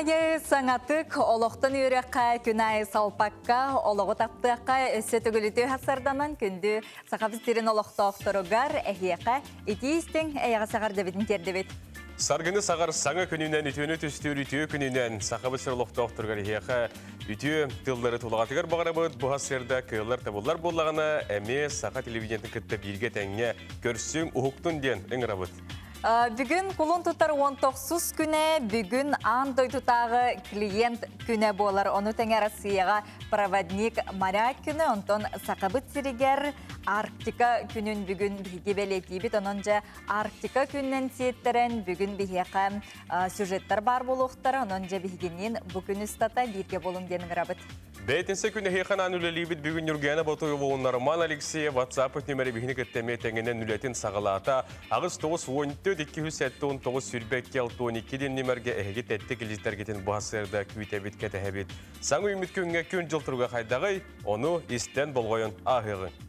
Күнайы саңатык олоқтан үйрекқа, күнайы салпаққа, олығы таптыққа өсі түгіліті хасарданан күнді сақабыстерін олоқты оқтыруғар әхияқа етейістің әйіға сағар дәбетін тердебет. Саргыны сағар саңа күнінен үтіні түстер үтіе күнінен сақабысыр олоқты оқтыруғар әхияқа үтіе тылдары тұлғатығар бағара бұд бұғасырда көйлер табылар болағына әме сақа телевизиянтың күтті бірге тәңе көрсің ұхықтың ден үңірабыд. Бүгін құлын тұтар 19 күні, бүгін андой тұтағы клиент күні болар. Оны тәңе Россияға проводник моряк күні, онтон сақабыт сиригер Арктика күнін бүгін бігі белетейбіт. Онынша Арктика күннен сеттерін бүгін бігеқа сюжеттер бар болуқтар. Онынша бігінен бүгін ұстата бірге болың денің рабыт. Бәйтінсі күні хейханан үлелейбіт бүгін үргені бұтығы болуын Роман Алексей WhatsApp нөмірі бігіні көттеме тәңінен үлетін сағылата ағыз 9-14-279 сүрбәкке 6-12 ден нөмірге әйгі тәтті келіздер кетін бұғасырда күйтәбет кәтәхәбет. Саңы үміт күнге күн жылтыруға қайдағай, оны істен болғайын ағығын.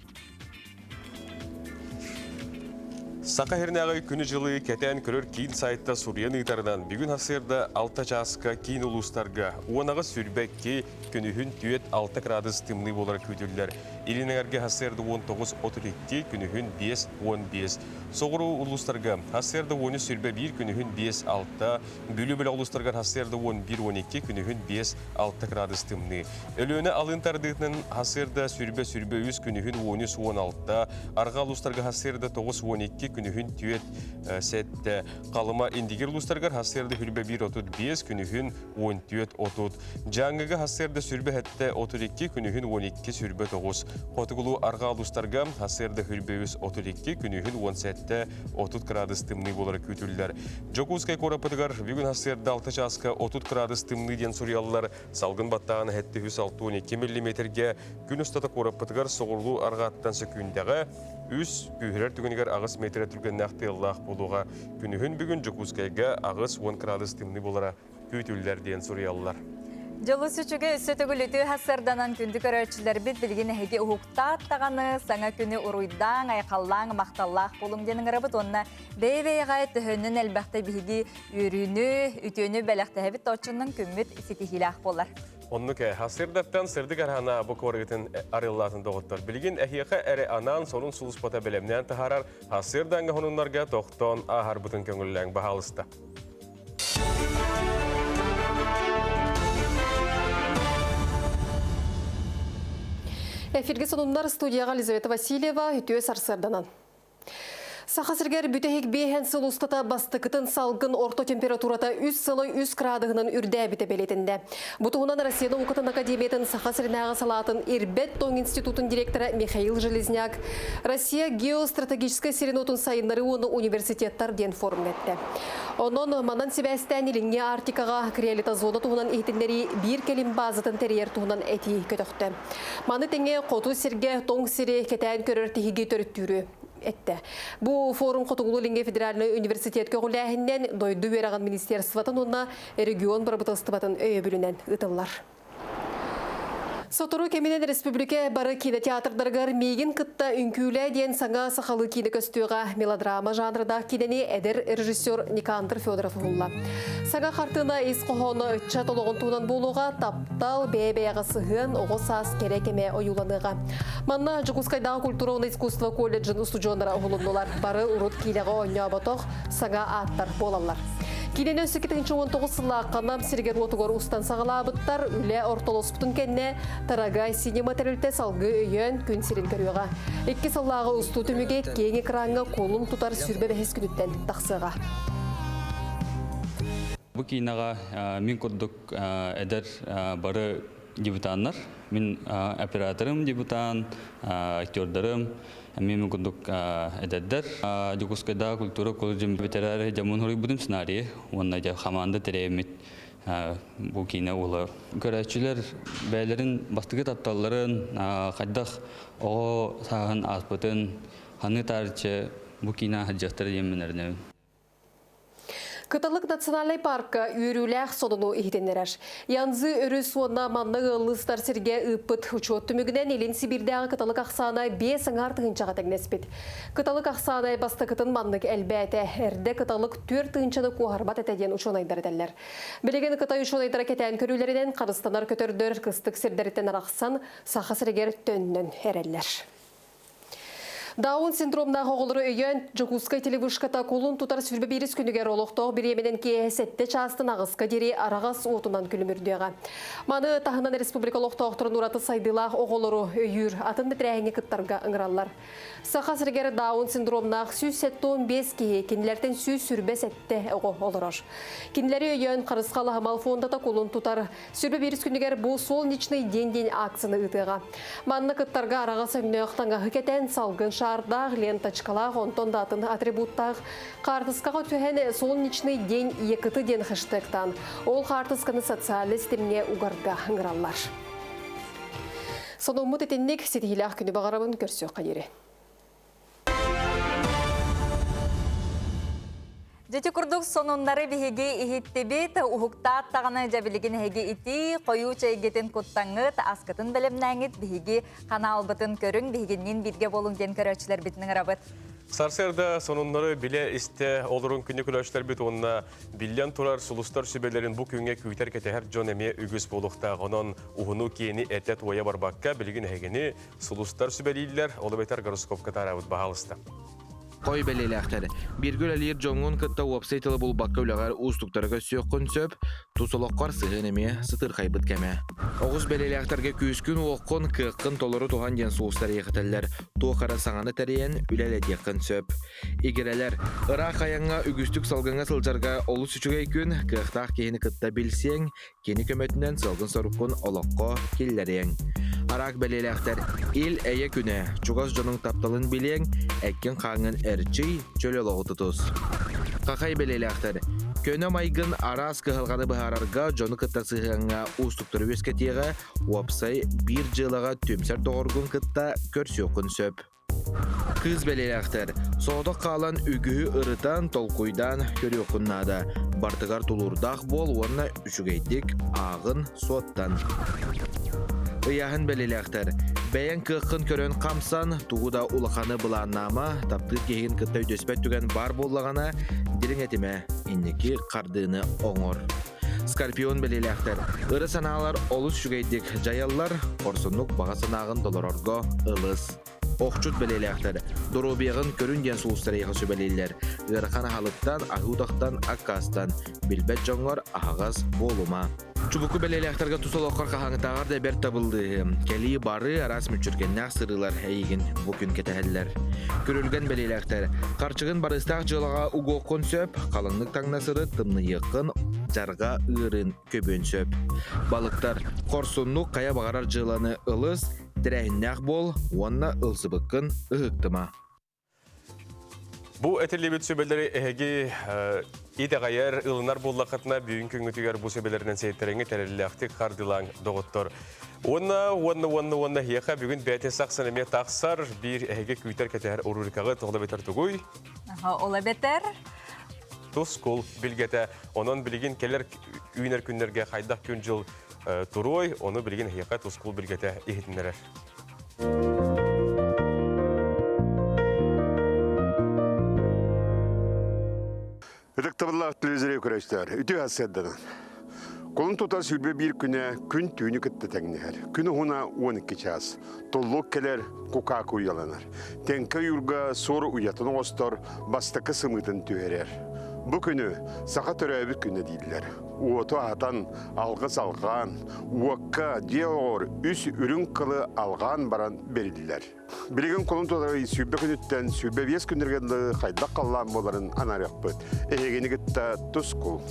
Сақа хернағай күні жылы кәтән көрір кейін сайтта Суриян ұйтарынан бүгін асырда 6 жасқа кейін ұлыстарға оңағы сүрбәкке күнігін түйет 6 градус тымны болар көтілілер. Илініңерге асырды 19-32 күнігін 5-15. Соғыру ұлыстарға асырды 10 сүрбә 1 күнігін 5-6. Бүлі-бүлі ұлыстарға асырды 11-12 күнігін 5-6 градус тымны. Өліні алынтардығының асырда сүрбә 3 күнігін 13-16. Арға ұлыстарға асырды 9-12 күнігін түйет сәтті. Қалыма индигер ұлыстарға асырды хүлбә 1-35 күнігін 10-30. Жаңғыға асырды сүрбә әтті 32 күнігін 12 сүрбә 9. Қотығылу арға ұлыстарға асырды хүлбә 32 күнігін 17-30 градус тымны болар көтілдер. Жокускай қорапыдығар бүгін асырды 6 жасқа 30 градус тымны ден сұриялылар салғын баттағын әтті 162 мм-ге күн ұстата қорапыдығар соғырлу арға аттан сөкүйіндегі үс күйірер түгінігер ағыс метрі түрген нақты еллақ болуға күнігін бүгін Жокускайға ағыс 10 градус тымны болара көтілдер ден сұриялылар. Жолы сүчіге үсі түгіліті хасырданан күнді көрәтшілер бет білген әйге ұхықта аттағаны саңа күні ұруйдан, айқаллаң, мақталлақ болың денің рабыт. Онына бәй-бәйғай түхінін әлбәқті бігі үріні, үтіні бәліқті әбіт точының күммет сетихилақ болар. Онны кә хасырдаттан сырдық архана бұ көргетін арыллатын доғыттар. Білген әхиеқа әрі анан сонын сұлыспата білемнен тахарар хасырданға хонынларға тоқтон ағар бұтын көңілләң бағалысты. Эфирге сонундар студияға Лизавета Васильева үтіе сарсырданан. Сақасыргер бүтәйік бейхен сыл ұстата бастықытын салғын орто температурата 3 сылы 3 градығынан үрдә біті белетінде. Бұтығынан Россияның ұқытын академиятын Сақасырнағы салатын Ирбеттон институтын директоры Михаил Железняк, Россия геостратегическая серенотын сайынлары оны университеттар ден форум етті. Онын манан себәстән иліңе Арктикаға креалита зона туғынан ехтіндері бір келім базытын терьер туғынан әти көтіқті. Маны теңе қоту серге тоң сире кетән көрір тихиге төріттүрі. Әтті. Бұл форум Қотығылу Линге Федеральный университет көгіләхінен дойды вераған министерстватын онына регион барбытыстыбатын өйі бүлінен ұтылар. Сотыру кемінен республика бары кинотеатрдарғар мейгін қытта үнкілі ден саңа сақалы кино көстуға мелодрама жанрыда кинені әдір режиссер Никандр Федоров ұлла. Саңа қартына ес қоғаны үтча толығын туынан болуға таптал бәй-бәйға сығын оғы сас керекеме ойуланыға. Манна Жокускайдағы культура оны искусство колледжін студиондара ұғылындылар. Бары ұрыт кинеға ойна батоқ саңа аттар болалар. Кинені өсі 19 сылла қанам сергер отығыр ұстан сағылабыттар үлі ортолоспытын кәнне тарагай синематериалте салғы өйен күн сирен көріуға. Екі сыллағы ұсту түміге кең экранға қолын тұтар сүрбе бәхес күніттен тақсыға. Бұл кинаға мен көрдік әдір бары дебютанлар. Мен операторым дебютан, актердарым. Мен көрдік әдәддер. Жокускайда культура колледжім ветерары жамын хорой будым сценарий. Онна жа хаманды тәрәймет бұл кина олар. Көрәтшілер бәйлерін бастығы тапталарын қайдақ оғы сағын аспытын ханы тарчы бұл кина хаджақтар емінеріне. Кыталык национальный парка үйрүләк соныну ихтенерер. Янзы өрі суына манны ғылыстар серге ұппыт учет түмігінен елін Сибирдағы кыталык ақсанай 5 аңар тығынчаға тәгнеспет. Кыталык ақсанай басты кытын маннык әлбәті әрді кыталык 4 тығынчаны куарбат әтәден учонайдар әдәлер. Білеген кытай учонайдара кетән көрілерінен қарыстанар көтердер кыстық сердереттен арақсан сақа сірегер төннен әрәллер. Даун синдромдағы оғылыры өйен Джокускай телевышката колун тутар сүрбе беріс күнігер олықтоқ біременен кейсетті частын ағысқа дере арағас отынан күлімірдеға. Маны тағынан республика олықтоқтырын ұраты сайдылақ оғылыры өйір атын бітірәңе кыттарға ыңыралар. Сақа сіргері даун синдромнақ 175 кейі кенілерден сүрбе сәтті оғы олырыр. Кенілері өйен қарысқалы хамал фондата колун тутар сүрбе беріс күнігер бұл солнечный ден-ден акцияны ұтыға. Манны кыттарға арағас өңнеуқтанға хыкетен салғын шардақ, ленточкалақ, онтон датын атрибуттақ, қартысқаға түйен солнечный день екіті ден хэштегтан. Ол қартысқаны социалы стемне уғарға ғыралар. Соны ұмыт етеннік сетігілі күні бағарабын көрсеу қайыры. Жети курдук сонундары биһиги иһиттибит ухуктаат таганы жабилигин хеги ити кою чейгетин куттаңыт аскытын белемнәңит биһиги каналбытын көрүң биһигиннин бирге болуң ден көрөчүлөр битнең рабыт. Сарсерда сонуннары биле исте олорун күнү күлөчтөр бит онна билен турар сулустар сүбелерин бу күнгө күйтер кетер жон эме үгүс болукта онон ухуну кийини этет оя барбакка билигин хегени сулустар сүбелилер олы бетер гороскопка тарабыт баалыста. Кой белеләхтәр. Биргүл әлер жоңун кытта вебсайтылы бул бакка үләгәр устуктарга сөккөн сөп, тусолоққар сыгынеме сытыр хайбыт кәме. Огыз белеләхтәргә күскүн оқкон кыккын толору туган ден суустар ягытәлләр. Туқара саңаны тәрен үләлә деккын сөп. Игерәләр ыра каянга үгүстүк салгынга сылжарга олу сүчүгәй күн кыктак кени кытта билсең, кени көмөтүнөн салгын соруккун олоққа келләрең. Арак белеләхтәр ил әйе күнә, чугас жоның тапталын билең, әккен қаңын әрчей чөлелоғы тұтыз. Қақай белеләхтәр, көнө майгын арас кығылғаны бұхарарға жоны кытта сығыңа устуктыры өскетеға, уапсай бір жылыға төмсер доғырғын кытта көрсөкін сөп. Кыз белеләхтәр, соғдық қалан үгігі ұрытан толқуйдан көрі оқыннады. Бартығар тулурдақ бол, онына үшігейдік ағын соттан. Ыяхын белеләхтәр, бәйін кыққын көрін қамсан, туғуда улақаны бұланнама, тапты кейін кітті өдөспәт түген бар болағана, дирің әтіме, иннекі қардыны оңыр. Скорпион белеләхтәр, ұры саналар олыс жүгейдік жайалар, орсынлық бағасынағын доларорго ылыс. Оқчут белеләхтәр, дұрубиғын көрін ден сұлыстары еқі сөбелейлер, ғырқан халыттан, ағудақтан, аққастан, білбәт жоңғар ағағаз болума. Чубуку белеләхтәргә тусалоққар қағаңытағар да бәр табылды. Кәлі бары арас мүчіргеннәқ сырылар әйгін бүкін кетәлілер. Көрілген белеләхтәр, қарчығын барыстақ жылаға уғоқын сөп, қалыңлық таңнасыры тымны еқын, жарға ұрын көбін сөп. Балықтар, қорсынлық қая бағарар жыланы ылыс, тірәйіннәқ бол, онна ылсыбықын ұғықтыма. Бу этерлебет сөбелері әге идағайар ылынар боллақытына бүйін күнгітігер бұл сөбелерінен сейттеріңі тәреліліқтік қардылаң доғыттыр. Онна еқа бүгін бәте сақсын әме тақсар бір әге күйтер кәтер ұрырқағы тоғда бетер түгой. Ола бетер. Тұс кол білгеті, онын білген келер үйінер күндерге қайдақ күн жыл тұрой, оны білген еқа тұс кол білгеті ехетінерер. Үтіктабыллақ телевизоре көрәштер, үті әсәддінің. Қолын тұтас үлбе бір күні күн түйіні күтті тәңнігер. Күні ғына 12 час. Толлық келер кукак уяланар. Тәңкі юрға соры уятын оғыстар бастықы сымытын түйерер. Бұ күні сақа түрәбі күні дейділер. Уоты атан алғыз алған, уаққа деғыр үс үрін қылы алған баран берілділер. Білеген қолын тұтары сүйбе күніттен сүйбе 5 күндергенді қайдақ қалған боларын анарық бұд. Әйгені күтті тұс қол.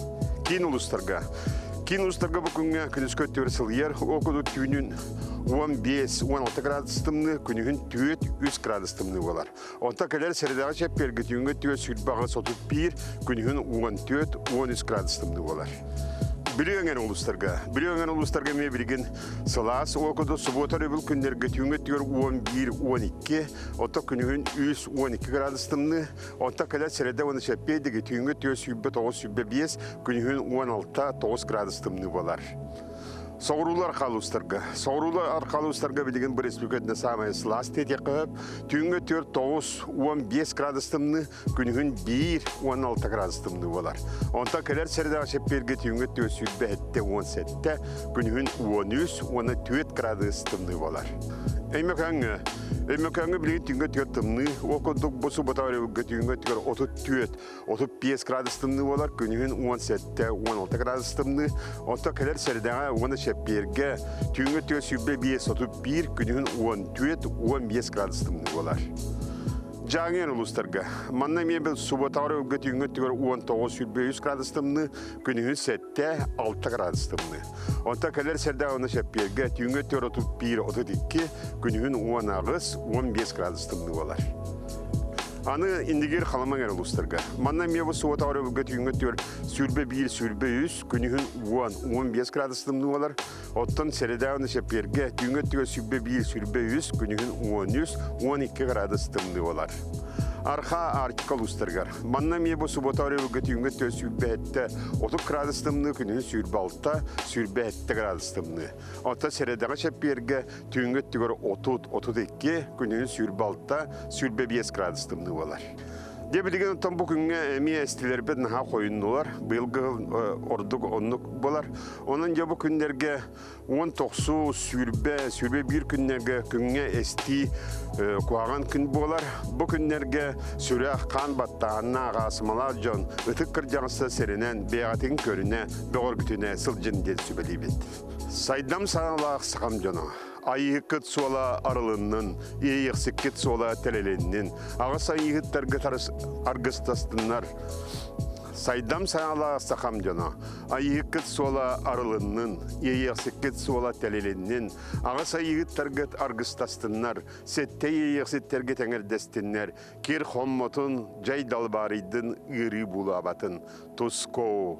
Кейін ұлыстарға бұл күнге күніскі өттер ер, оқыды түйінін 15-16 градустымны, күнігін 3 градустымны болар. Онта кәлер сәрідағы жеп бергі түйінгі түйет сүлбағы сотып бір, күнігін 14-13 градустымны болар. Билеңен улустарга ме билген салас окудо субота ребил күннерге түңгөт төр 11-12 отто күнүн 3-12 градустымны отто кала середе оны шеппедеги түңгөт төр сүббе 9-5 күнүн 16-9 градустымны болар. Соғырулар қалустарға білген бір республикатына самай слас тетеқіп, түнгі 4-9-15 градустымны, күнігін 1-16 градустымны болар. Онта кәлер сәрді ашепперге түнгі 4-17 күнігін 13-14 градустымны болар. Әймекәңі білген түнгі 4-тымны, оқыдық бұсы бұтағырығы түнгі 34-35 градустымны болар, күнігін 17-16 градустымны, онта кәлер сәрдіға оны шепперге түнгі 4-5-31 күнігін 14-15 градустымны болар. Жаңен улустарга. Манна мебел суботары өгі түнгі 19-5 градустымны, күнігін 7-6 градустымны. Онта кәлер сәрді оны шәпперге түнгі 31-32, күнігін 10-15 градустымны болар. Аны индигер халамаңар улустарга. Манна мебел суботары өгі түнгі 4-1-3, күнігін 10-15 градустымны болар. Оттан сәрді оны шәпперге түнгі 4-1-3, күнігін 13-12 градустымны болар. Арха артикал устаргар. Манна мебо суботары өгі түнгі 4-30 градустымны, күнігін 6-7 градустымны. Отта сәрдіға шәпперге түнгі 30-32, күнігін 6-5 градустымны болар. Дебілген ұттан бұл күнге әме әстілербет наға қойынылар, бұйылғы ордық онлық болар. Оның жабы күндерге 19 сүрбе бір күндерге күнге әсті қуаған күн болар. Бұл күндерге сүрі аққан баттағанна ағасымалар жон, ұтық кіржаңысы сәрінен бейғатын көріне, беғыр күтіне сылжын дел сүбелейбет. Сайдам саналақ сақам жона. Айықыт суала арылынның, ейіқсіккет суала тәлеленнің, ағыс айығыттарға арғыстастынлар. Сайдам санала сақам жана, айықыт суала арылынның, ейіқсіккет суала тәлеленнің, ағыс айығыттарға арғыстастынлар, сәтте ейіқсіттерге тәңірдестінлер, кер хоммотын жай далбаридың үйрі бұлабатын, тұско.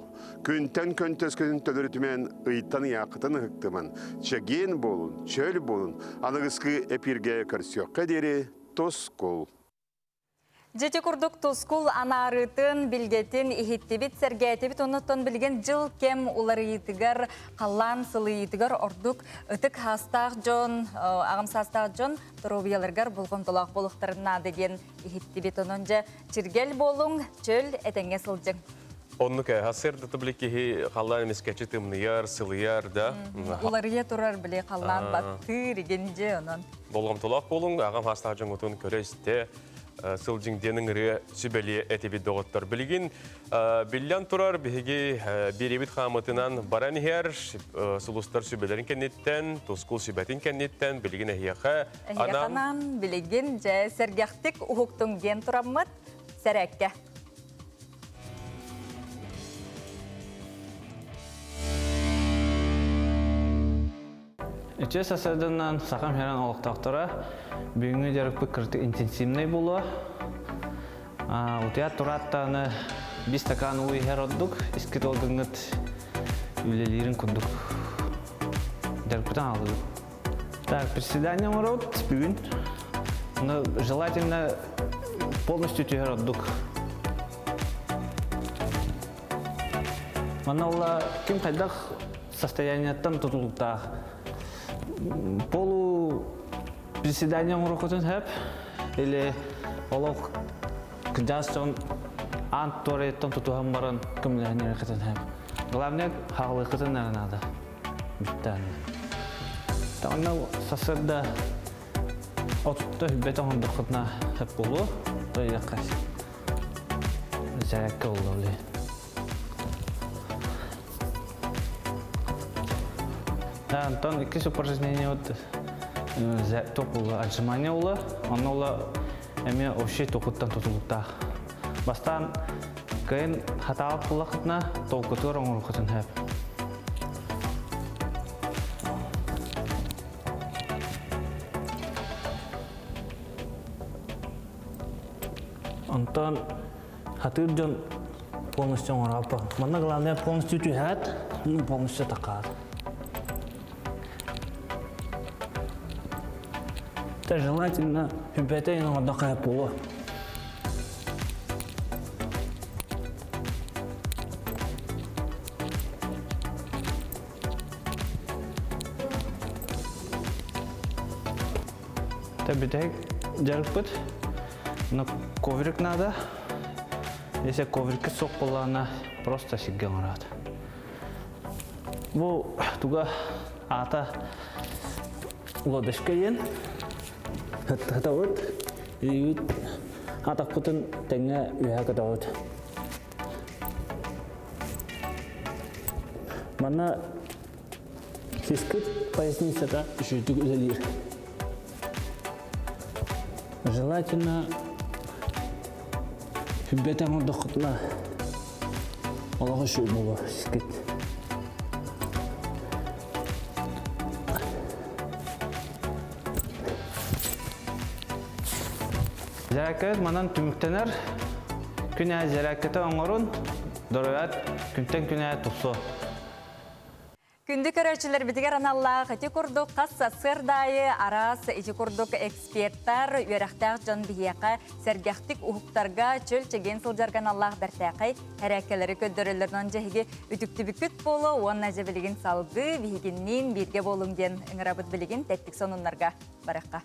Күнтен көнтөс күнін төлірітімен ұйттан яқытын ұқтыман, чәген болын, чөл болын, анығысқы әпірге көрсеққа дері тұсқол. Жете күрдік тұскул анарытын, білгетін, ихиттебет, сәргәйтебет, оныттан білген жыл кем улары етігер, қалан сылы етігер, ордық үтік хастақ жон, ағымсастақ жон, тұробияларғар бұлғын тұлақ болықтарына деген ихиттебет онынжа чиргел болың, чөл әтенге сылжың. Оннука хасырды таблики қалан мескәчі тымныяр, сылыяр, да? Уларыя тұрар біле қалан баттыр, егенже онын. Болғым тұлақ болың, ағам хастақ жон ұтын көресте, сылжың денің үрі сүбәлі әтебет доғыттар білген. Біллян тұрар бігі беребет қамытынан баран хер, сұлыстар сүбәлерін кәнеттен, тұскул сүбәтін кәнеттен, білген әйеқа. Әйеқанан білген жә сәргәқтік ұхықтың ген тұраммат сәрәкке. Үтес асадынан сақам херан олықтақтыра бүгінгі жарықпы кірті интенсивный болу. Утия тұраттаны 5 стакан уй хер отдық, искет олғыңыт үлелерін күндік. Жарықпытан алығы. Так, приседание мұрот бүгін. Желательно полностью түйер отдық. Мана ола кем қайдақ состояниеттан тұтылықтағы. Полу приседания мұрықытын әп, или олық күдастон ант тореттен тұтуған барын көмілерін ерекетін әп. Главное, хағылықытын әрінады. Біттәні. Тағына сасырда отытты хүббет оңындық құтына әп болу, той еққас. Зәрәкке олды олы. Антон, iki упражнения вот тоқулы отжимания олы, оны олы әме общий тоқыттан тұтылықта. Бастан кайын хаталық бұлақытына тоқытыр оңырқытын әп. Антон, хатыр жон полностью оңырапы. Мана главное полностью түйәт. Ну, полностью такая. Это желательно пипетейного такая пола. Табитек жарпыт, но коврик надо. Если коврик сок полана, просто сигнал рад. Бу туга ата лодочка ен. Это вот и ата потом тенга уяга дают. Мана сискит поясница да еще тугузалир. Желательно бетам отдохнуть. Аллах шуй было сискит. Зәрәкет манан түміктенер, күнә зәрәкеті оңырын, дұрыят күнтен күнә тұқсы. Күнді көрәчілер бітігер аналлағы қати күрдік қасса сырдайы арас ежі күрдік эксперттар үйерақтақ жан бейеқі сәргяқтік ұхықтарға чөл чеген сылжарған аллағы бәртәқай әрәкелері көддірілерінен жәхеге үтікті бүкіт болу, он әжі білігін салғы бейгеннен берге болыңден үңірабыт білігін тәттік сонынларға бараққа.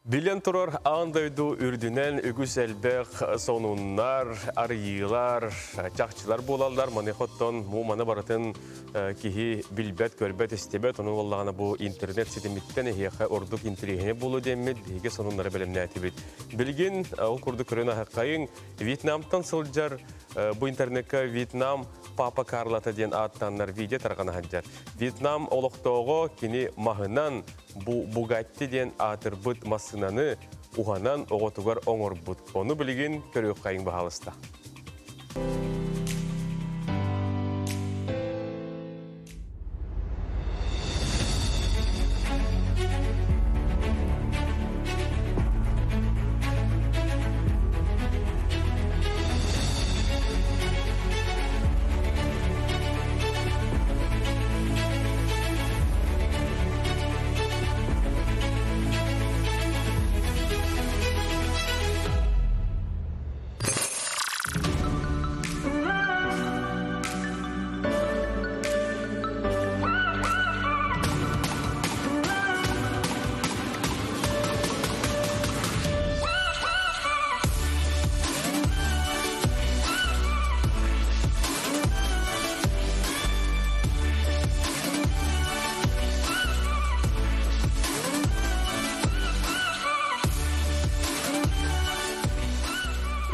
Билен турар андайду үрдінен үгіс әлбәқ сонуннар, арыйлар, чақчылар болалар. Манехоттон му маны баратын кихи билбәт, көрбәт, істебәт. Оның олағына бұл интернет сетеметтен еқі ордық интерегіне болу деммет. Еге сонунлары бәлемне әтебет. Білген, ол күрді көрін ағақайын Вьетнамтан сылжар бұл интернетке Вьетнам Папа Карлата ден аттаннар видео тарғаны хаджар. Вьетнам олықтоғы кені мағынан Бугатти ден атырбыт масынаны уғанан оғытуғар оңыр бұд. Оны білген көрек қайын бағалыста.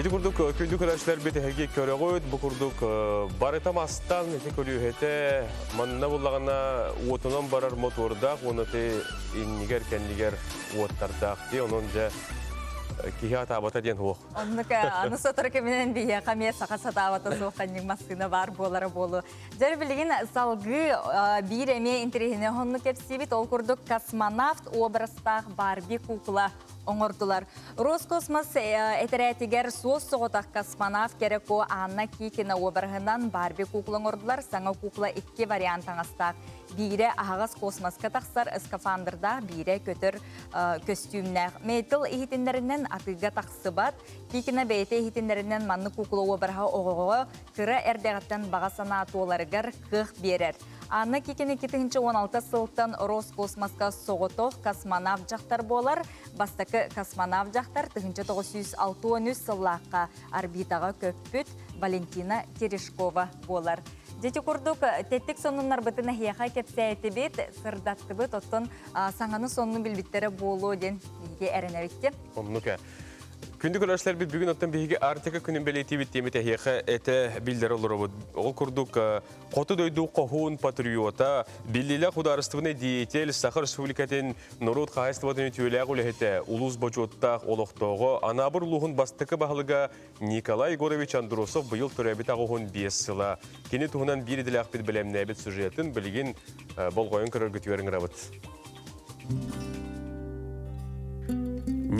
Ити курдук күндүк көрәчләр бит һәге көрәгөт бу курдук барытамастан ити көрүһәтә манна буллагана отунан барар моторда оны те иннигер кендигер оттарда ди онун же кихата абата ден хох. Аны сотыры менен бия камия сакаса тавата соханның маскына бар болары болу. Жер билген салгы бир эме интерегине хонну кепсибит ол курдук космонавт образтаг Барби кукла оңордулар. Роскосмос этеретигер суос соғытақ космонавт кереко Анна Кикина обарғынан Барби кукла оңордулар. Саңа кукла 2 вариант аңастақ. Бире ағас космоска тақсар эскафандрда, бире көтір костюмнәқ. Мейтіл ихитіндерінен атыға тақсыбат. Кикина бейте ихитіндерінен манны кукла обарға оғығы кірі әрдеғаттан бағасана атуоларығар қық берер. Анна Кикина 2016 сылттан Роскосмоска соғытоқ космонавт жақтар болар. Бастақы космонавт жақтар 1963 сыллаққа орбитаға көппіт Валентина Терешкова болар. Дети курдук теттик сонуннар бытына хияха кепсәйті бет, сырдатты бет, оттон саңаны сонunu билбиттері болу ден еге әрінәвітті. Оннука. Күнді көрәшлер бит бүгін оттан бейге артика күнін бәлейті біттемет әхияқа әті білдері олар бұд. Ол күрдік қоты дөйді қоғуын патриота, білділі құдарыстығыны диетел, Сахар Республикатын Нұрут қағайстыватын өтеуләғ өліхеті ұлыз бөчоттақ олықтығы, анабыр ұлығын бастықы бағылыға Николай Егорович Андросов бұйыл түрәбет ағуын 5 сыла. Кені тұғынан бір еділі ақпет білемін әбет сюжетін білген бол қойын көрір күтуерін рабыт.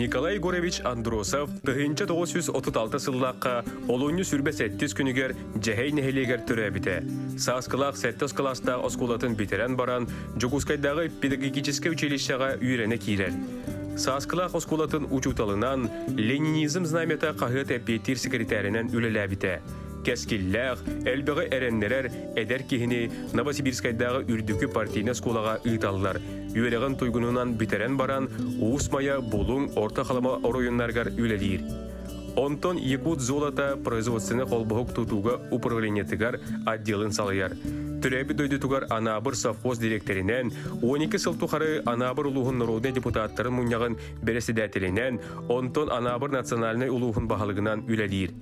Николай Егорович Андросов тыгынча 936 сыллаққа олуынны сүрбе 7 күнігер жәхей нехелегер түрәбіті. Саскылақ 7 класста оскулатын битерен баран Джокускайдағы педагогическе училищаға үйрене кейлер. Саскылақ оскулатын учуталынан ленинизм знамета қағыт әппетир секретарінен үлеләбіті. Кәскилләқ, әлбіғі әрәннерер әдәр кехіне Новосибирскайдағы үрдікі партийна сколаға ұйталылар. Үйелеген тойгунунан битерен баран уусмая болуң орта қалама оройыннарғар үлелейір. Онтон Якут золота производственны қолбығық тұтуға управлениетігар отделын салыяр. Түрәбі дөйдетугар Анабыр совхоз директоринен, 12 сылтуқары Анабыр улуғын народный депутаттарын мұняғын бересідәтелінен, онтон Анабыр национальный улуғын бағалығынан үлелейір.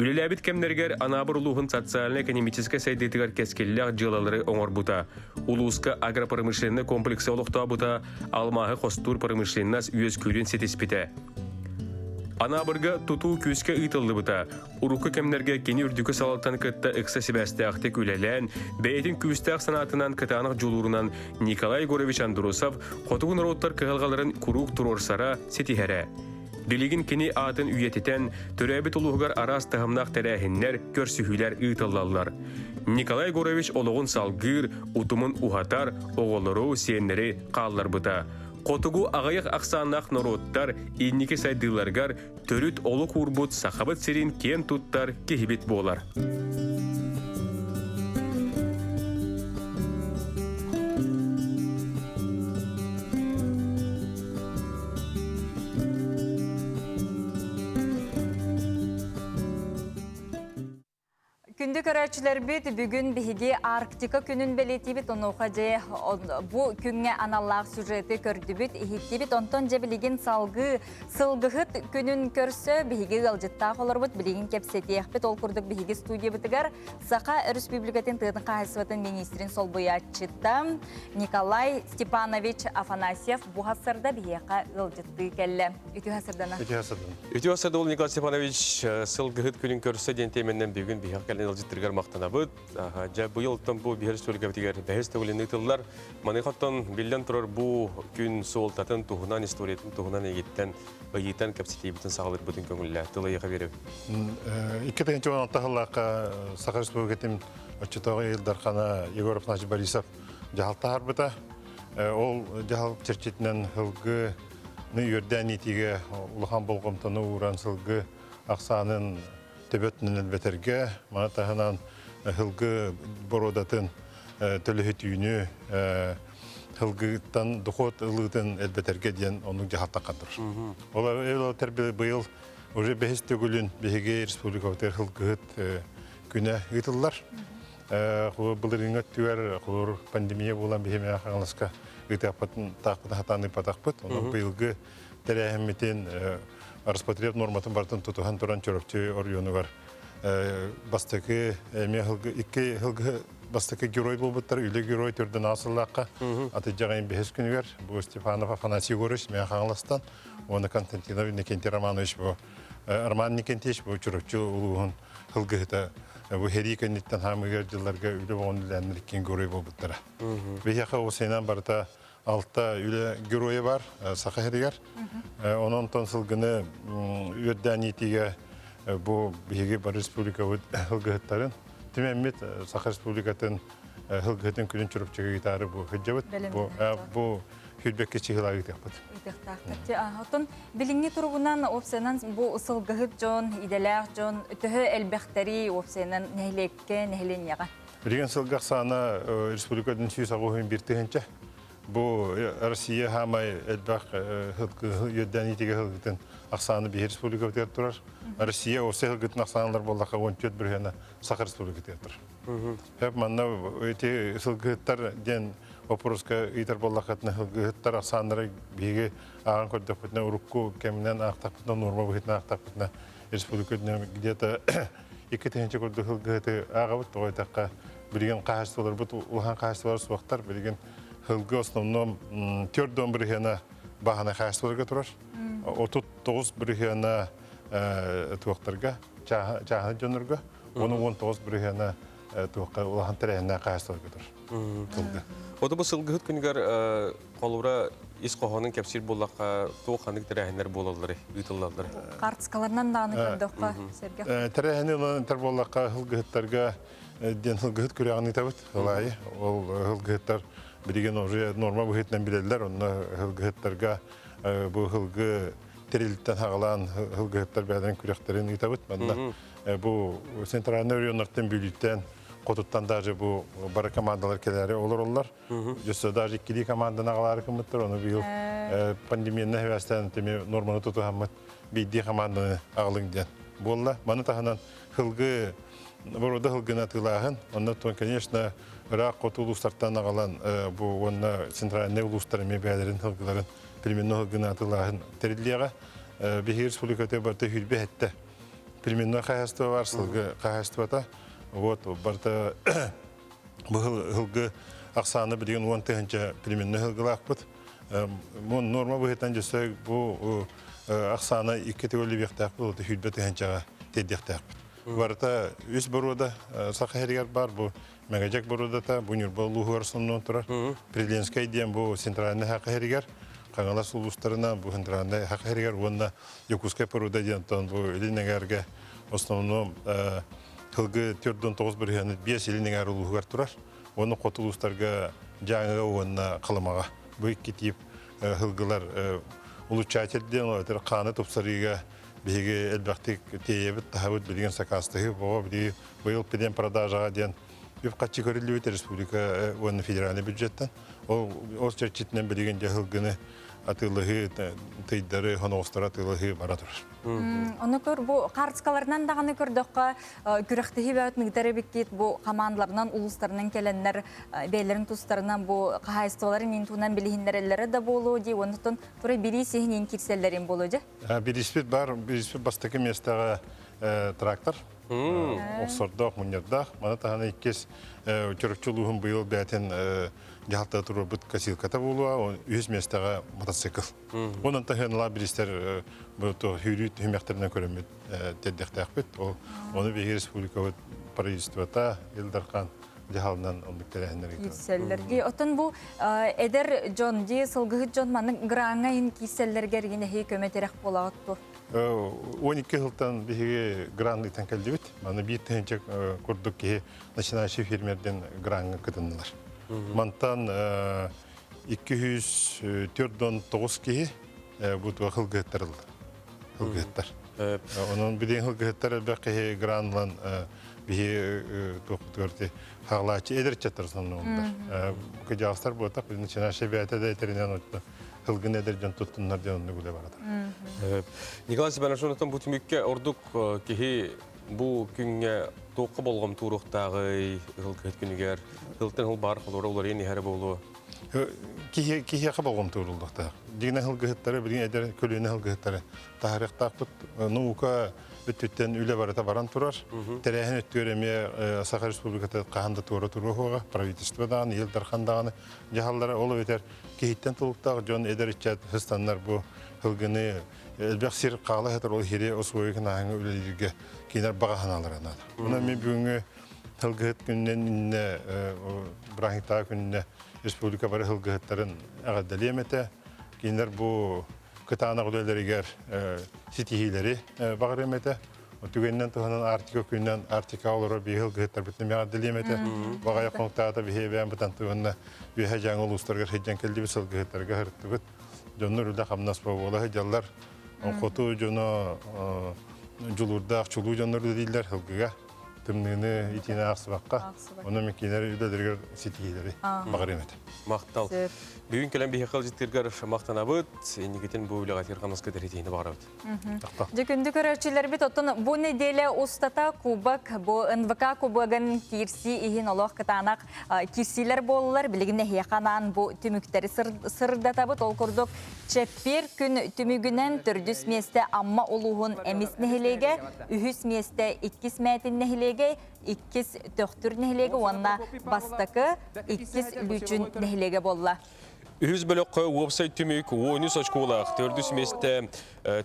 Үлеләбит кемнергер Анабыр улуғын социально-экономический сайдетігар кәскелләқ жылалары оңыр бұта. Улуызка агропромышленный комплексы олықта бұта, алмағы қостур промышленнас үйез көрін сетеспіті. Анабырга туту күске ыйтылды бұта. Урукы кемнерге кені үрдікі салалтан кытта ұқса себәстіяқтек үлелән, бәйтін күстіяқ санатынан кытанық жолурынан Николай Егорович Андросов қотығын роуттар кығалғаларын күрук тұрорсара сетихәрі. Билигин кені атын үйететен түрәбіт ұлығығар арас тағымнақ тәрәхіннер көрсүхілер ыйтылалар. Николай Егорович олығын салгыр, ұтымын ұғатар, оғылыру сеннері қаллар бұта. Қотығу ағайық ақсанақ народтар иннеке сайдыларғар төрүт олы курбут сақабыт серин кен туттар кехибет болар. Күнді көрәтшілер бет бүгін бігі Арктика күнін белеті бет онуға же бұ күнге аналлақ сюжеті көрді бет ехетті бет онтон же білеген сылғығыт күнін көрсі бігі ғалжыттақ олар бұд білеген кепсетех бет ол күрдік бігі студия бітігер Сақа Республикатын тығын қағысыватын министрин сол бұятчыда Николай Степанович Афанасьев бұғасырда бігеға ғалжытты кәлі. Үті ғасырдана? Үті ғасырда ол Николай Степанович сылғығыт күнін көрсі дентеменнен бүгін бігі кәлін алжыттырғар мақтана бұд. Жа бұйылттан бұ бігер стөлігі бітігер бәхес төгілін ұйтылылар. Манықаттан білден тұрар бұ күн соғылтатын тұғынан историятын тұғынан егеттен ұйеттен кәпсетей бітін сағылыр бұтын көңілі. Тұлы еға беріп. 2016 жыллаққа Сақа Республикатын отчетоғы елдарқана Егоров Наджи Борисов жағалтағар бұта. Ол жағалып черчетінен ғылғы үйерден етеге ұлыған болғымтыны ұран сылғы ақсанын төбөтінен әлбетерге, мана тағынан ғылғы бородатын төліхет үйіні ғылғыттан дұқот ұлығытын әлбетерге дейін оның жағалтаққа тұр. Ол тәрбі бұйыл уже бәхес төгілін бәхеге республикаватыр ғылғыт күні ұйтылылар. Бұлыр еңі түер, құлыр пандемия болан бәхеме ағаңласқа ұйтақпатын тақпыты хатаны патақпыт. Оның бұйылғы тәрәхімметін Распотреб норматын бартын тұтуған тұран чөрөкчі орионы бар. Бастықы, бастықы герой болбыттар, үйлі герой түрдің асыллаққа аты жағайын бәхес күнігер. Бұл Степанов Афанасий Егорович, мен қаңластан, оны Константинов Никентий Романович, Арман Никентьевич, бұл чөрөкчі ұлығын ғылғыта. Бұл хері кәнеттен хамығер жылларға үйлі болғын үләніліккен герой болбыттара. Бейхақа осайынан барыта Алта үлі героя бар, Сақа Херігер. Оның тонсылғыны үйерден етеге бұл бейге бар республика ғылғыттарын. Түмәмет Сақа Республикатын ғылғыттың күнін чүріпчіге гитары бұл ғыджабыт. Бұл хүлбекке чиғылағы етекпіт. Отын біліңне тұрғынан опсайынан бұл ұсылғығыт жон, иделәқ жон, үтігі әлбәқтері опсайынан нәйлекке, нәйлен яға? Білген сылғақ саны республикадың сүйіс ағуын біртігінші. Бұл Россия хамай әлбәқ үйерден етеге ғылғыттың ақсаны бейір республика өтер тұрар. Россия осы ғылғыттың ақсанылар болаққа 14 біргені Сақа республика өтер тұр. Әп манна өте ғылғыттар ден вопроска үйтер болаққатына ғылғыттар ақсанылары бейге ағын көрдік бұтына ұрыққу кәмінен ақтақ бұтына, норма бұтына ақтақ бұтына республика өтіне где-то 2-тігінші көрдік ғылғыты аға бұт, оғайтаққа білген қағастылар бұт, ұлған қағастылар суақтар білген Хылгы основном төрден біргені бағана қайсыларға тұрар. 39 біргені туақтарға, жағаны жөнірге. Оны 19 біргені туаққа улахан тәрәйінна қағастығы көтір. Тылғы. Ода бұл сылғыт күнігер қолура ис қоғаның кәпсір болаққа туаққандық тәрәйінлер болалары, үйтілалары. Қартысқаларынан да аны көрдіққа, Серге. Тәрәйіні ұлан болаққа хылғыттарға ден хылғыт көріғаны табыт. Олай, ол хылғыттар біреген уже норма бұхетінен білелер, онына хылғыттарға бұл хылғы терилттен хағалан хылғыттар бәден күректерін үйтабыт. Бұл центральный районлардан бюллеттен қотуттан даже бұл бары командалар келері олар. Жүсі даже ikili команданы ағалары кіміттір. Оны бұл пандемияны әвәстен норманы тұту хамыт бейді команданы ағылың ден. Болла, маны тағынан хылғы, бұруда хылғына тылағын. Онна тұн, конечно, ұрақ қоту ұлыстарттан ағалан бұл онна центральный ұлыстарымен бәдерін хылғыларын переменный хылғына тылағын терілдеға. Бехи республикаты барты хүлбе әтті. Переменной хаяство бар, сылғы хаяствота. Вот, барта хылғы ақсаны білген 10 тыгынча переменной хылғылақ бұд. Мұн норма бұхеттен жүсі бұл ақсаны 2 төгілі бектақ бұл, хүлбе тыгынчаға теддектақ бұд. Барта үс бұруда сақы әрігер бар, бұл мәгәжек бұруда та, бұл нүрбал лұғы арсынын тұрар. Президентскай ден бұл центральный хақы әрігер. Қаңала сұлыстарына бұл центральный хақы әрігер. Онна Якускай бұруда ден тұн бұл елінегерге основном хылғы 4-9 біргені 5 елінегер ұлығығар тұрар. Оны қотылыстарға жаңыға онна қылымаға. Бұл кетіп хылғылар ұлычателден қаны тұпсарыға беге әлбәқтік тейебіт, тағабыт білген сақастығы. Бұл педен продажаға ден үп қатшы көрілі өте республика оны федеральный бюджеттен. Ол черчетінен білген хылғыны атылығы, тыйдары, хоноғыстары атылығы бара тұрар. Оны көр, бұл қартысқаларынан дағаны көрдіққа күріқтігі бәуіт мүгдері беккет бұл командаларынан, ұлыстарынан келенлер, бәйлерін тұстарынан бұл қағайыстығаларын ентуынан білігіндер әлері де болу де, оныттың тұрай бірі сехін ең керселерін болу де? Біріспет бар, біріспет бастықы местаға трактор. Оқсордақ, мұнердақ. Мана тағаны еккес көрікчілуғын бұйыл бәтін жағалта тұру бұд касилката болуа, үйіз местаға мотоцикл. Онын тағыныла бірістер хүрет хүмәқтерінен көрімет тәддіқтәқ бет. Оны бейгі республика правительствота елдарқан жағалынан ондықтары Киселлерге. Отын бұл әдер Джон Ди, сылғығы Джон маның ғыраңа ен киселлерге регіне көметерек болағытту. 12 жылдан беге гранды тәңкәлді бет. Маны бейт тәңчек көрдік ке начинающий фермерден гранға күтінділер. Мантан 204-9 ке бұтыға хылғыттар. Оның біден хылғыттар бәқі гранлан бейе тоқтығырды қағылачы әдір чаттар санны оңдар. Кәжағыстар бұтақ начинающий бәйті де әтерінен өтті. Хылгын әдір жан тұттынлар жан өңді күлі барады. Николай Себанашоновтан бұл түмекке ордық кеге бұл күнге тоқы болғым тұрықтағы ғылқет күнігер, ғылттен ғыл бар қылуыра олар ені әрі болуы? Кеге болғым тұрылдықтағы. Дегіне ғылғыттары, білген әдір көліне ғылғыттары тағырықтақ бұд. Науқа өттіттен үлі барата баран тұрар. Тәрәхін өттіреме Саха Республикаты қағанды туыры тұрғыға, правительстводан, елдархандағаны жағалдары олы өтер. Кейттен тұлықтағы жон әдір үтчәд хыстанлар бұл ғылғыны әлбәқ сер қағылы әтір ол хере осуойғын ағыңы өлелерге кейінер бағаханалар анады. Бұна мен бүгінгі ғылғыт күнінен біраңықтағы күніне республика бары ғылғыттарын ағаддәлі әметі. Кейінер бұл кытаана құдайларыгер сетихилери бағыр әметі. Түгеннен тұғынан артика күннен артика олары бейхіл ғыттар бүтінме ағаддәлі әметі. Бағая қонықтағыда бейхебән бұтан тұғынна бейхе жаңыл ұстарға хеджен келді бісіл ғыттарға ғырттығыт. Жонныр үлі қамнас бағылығы жаллар. Қоту жоны жұлырдақ чулу жонныр дейілдер ғылғыға. Тымныны итіне ақсыбаққа. Оны мекенері үлелергер сетихилери бағыр әметі. Мақтал. Бүгін келен бейхақал жеттергер мақтанабыд, енігетін бұл үліға терқамыз көтер етейіні бағарабыд. Жүкінді көрерчілер бет, оттын бұл неделе ұстата кубак, бұл НВК кубагын кирси иhin олық кытанақ кирсилер болылар, білігіне хияқанан бұл түміктері сырдатабыд, ол күрдік чеппер күн түмігінен түрдіс месте амма олуғын әмес нехелеге, үхіс месте иккіс мәтін нехелеге, иккіс төқтүр нехелеге, онна бастықы иккіс лүчін нехелеге болла. Ühüz bölökkö website tümük 13 oçkolaq, 4 mesте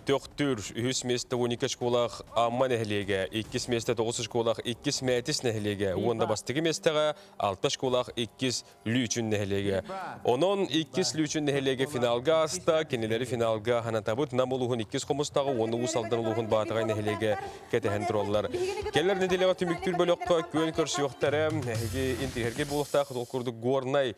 töktür, 3 mesте 12 oçkolaq amma nehlege, 2 mesте 9 oçkolaq 2 metis nehlege, onda bastığı mestege 6 oçkolaq 2 lüçün nehlege. Onun 2 lüçün nehlege finalga asta, kendileri finalga hanatabut namuluğun 2 komustağı, onu usaldan uluğun batagay nehlege ketehen trollar. Keller nedelega tümüktür bölökkö kön körsi yoxtara, intiherge buluqta kurduk gornay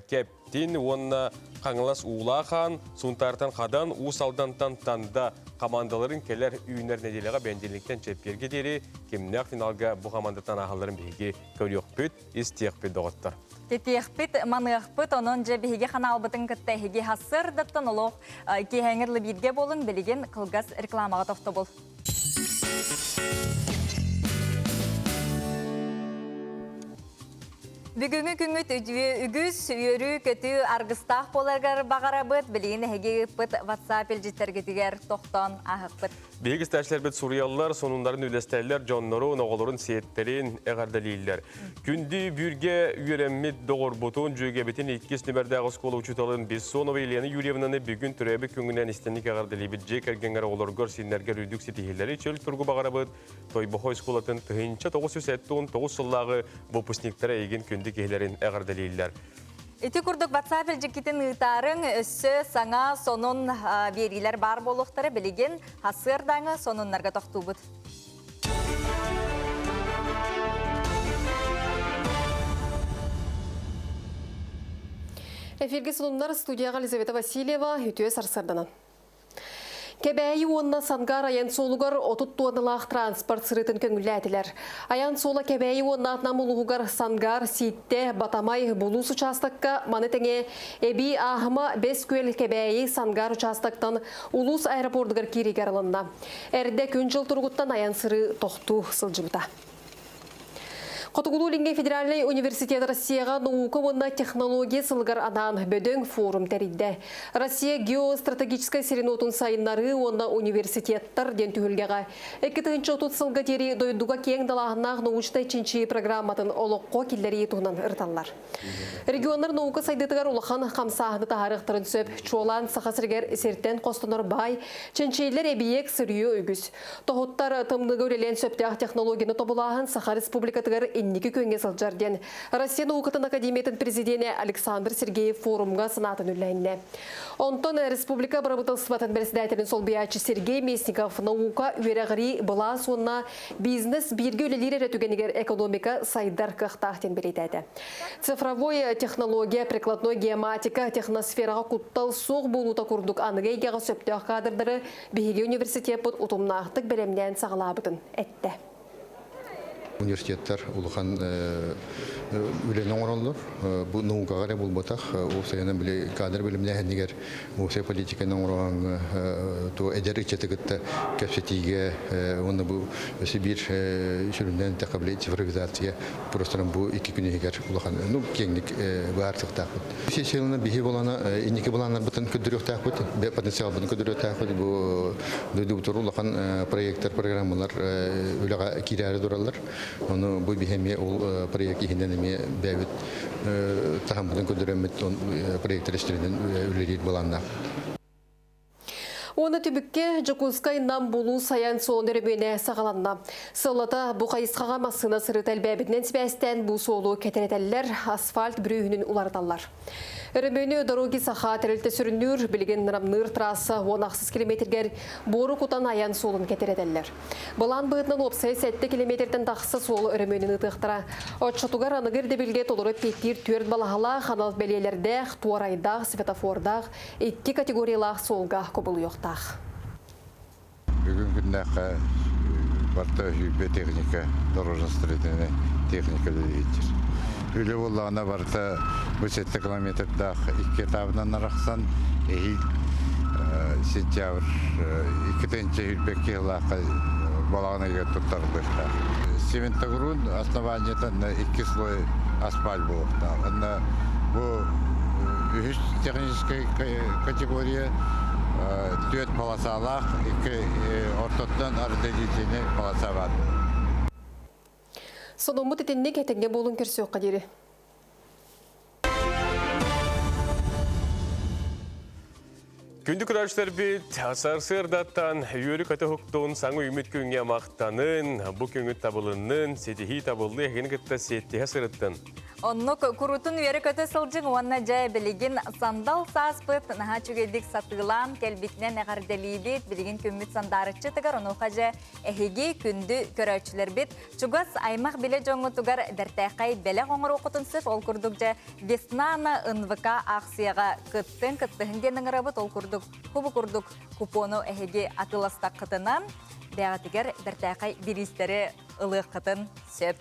Кептин, онна қаңылас улахан, сунтартан қадан, усалдантан танда командаларын келер үйінер неделеға бәндерліктен чепкерге дері, кемнақ финалға бұл командатан ағаларын бейге көліқ бүт, істеқ бүт доғыттар. Кетеқ бүт, манық бүт, оның же бейге қанал бұтын күтті хеге хасыр даттан олық кейхәңірлі бірге болын білеген қылғас рекламаға тоқты бол. Бүгінгі күнгіт үгіз, үйірі, көті, арғыстақ боларғар бағара бұд, білейін әге бұд WhatsApp елжеттергетігер тоқтан ағық бұд. Бейгіз тәшілер бүт Суриялылар, сонындарын үлестәлілер, жоннору, оғылырын сиеттерін әғардалейлер. Күнді бүрге үйереммет доғыр бұтын, жөге бітін 2 нөмірдағы скола учуталын Бессонова Елена Юрьевнаны бүгін түрәбі күнгінен істенік әғардалейбіт жек әргенгер оғылырғыр сенлерге рүйдік сетихелері чөл тұрғы бағара бұд, Тойбұхой сколатын тұхынша 909 сыллағы бұпысниктері еген күнді кейлерін әғардалейлер. Эти күрдік WhatsApp елжекетін ұйтарын өссі саңа сонын берилер бар болуқтары білеген хасырдаңы сонынларға тоқту бұд. Эфирге сонынлар студияға Елизавета Васильева үтіе сарсырданан. Кебәйі онына сангар аян солугар отут туанылақ транспорт сырытын көңіләтілер. Аян сола кебәйі онына атнам ұлығығар сангар сийтте батамай бұлус участыққа маны тәңе әбі ағыма 5 көл кебәйі сангар участықтан ұлус аэропордығар керегер алынна. Әрді күн жыл тұрғыттан аян сыры тоқту сылжыбыта. Котугулулинге Федеральный университет Россияға наука онна технология сылғар анан бөдөң форум тәридді. Россия геостратегическай серенотун сайыннары онна университеттар ден түхілгеға. 2-30 сылға тері дойдуға кең далағынақ научтай чинчи программатын олыққо келдері етуынан ырталар. Регионлар наука сайдытығар улахан қамсағыны тағарықтырын сөп, чолан сақасыргер сертен қостыныр бай, чинчейлер әбиек сырүйі өгіз. Тоғыттар тымдығы өрелен сөптіғ технологияны тобылағын Саха Республикатығар инники көнге сылжарден. Россия наукатын академиятын президенті Александр Сергеев форумға сынатын үлләйінне. Онтон республика барабытылсыбатын председателін Солбиячы Сергей Местников наука үйерағыри бұла сонына бизнес бірге өлелер әрәтігенігер экономика сайдар қықтақтен беретеді. Цифровой технология, прикладной геоматика, техносфераға құттал соқ болута күрдік анығайгеға сөптіғ кадрдары Бейге университет бұд ұтымнақтық бәлемден сағылабытын әтті. Университеттер улахан үләнен оралыр. Бу наукага бул батак, ол сайынан биле кадр билимне хәнигер, мусе политиканың ораган то эдер ичетегетте кәпсетиге, оны бу Сибир шүрүннән тәкъбил цифровизация просторын бу 2 күнегер улахан, ну кеңлек бартык тақыт. Сессияны бихи болана, инеке болана бутын көдөрөк тақыт, потенциал бутын көдөрөк тақыт бу дөйдү турулахан проекттер, программалар үләгә кирәре дуралар. Onu bu bihemiye ol proyekt ihindeneme bevit tahammülün ködüremmet proyektleştirilen ülerit bulanlar. Оны түбікке Жакунскай нам болу саян соғын өребене сағаланна. Сыллата бұқайысқаға масына сыры тәлбәбітнен сібәстен бұл солу кәтіретәлілер асфальт бүрүйінің улардалар. Өребені дороги саха тәрілті сүрінүр, білген нұрамныр трасса 16 километргер бору құтан аян солын кәтіретәлілер. Бұлан бұғытнан 37 километрден тақсы солы өребенін ұтықтыра. Отшатуғар анығыр дебілге толырып петтер түрт балағала қанал бәлелерді, туарайдақ, светофордақ, 2 категориялақ солға көбілі yoq. Бүгін күннәқі барта үйбе техника, дорожностроительная техника дейдер. Үлі болағына барта 7 километрдақ 2 табынан арақсан, сентябр 2-нче үйбеке лақы болағына егер тұттар бұқта. Цементогрун основаниятан 2 слой асфальт болықта. Бұл үш техническая категория Түйет полосалақ, 2 ортоттан ардедетіне полоса бар. Сонымы тетенне кәтенге болын көрсі оқа дері. Күндік күрәштер бет, сарсырдаттан үйері көті хуқтуын саңы үміт күнге мақтанын, бұ күңіт табылынын, сетихи табылды егені кітті сеттіге сырыттын. Оннук курутун үйері көті сылжың уанна жай білігін сандал саспыт, наға чүгедік сатығылан, кәлбітінен әғарделейбет, білігін көмміт сандарычы тығар, онуға жай әхеге күнді көрәчілер бет. Чугас аймақ біле жоңы тұғар дәртәқай бәлі қоңыр оқытын сып, ол күрдік жай Веснана НВК ақсияға кыттығын денің рабыт, ол күрдік құбы күрдік купону әхеге атыластақ қытынан, бәғатігер дәртәқай биристері ылық қытын сөп.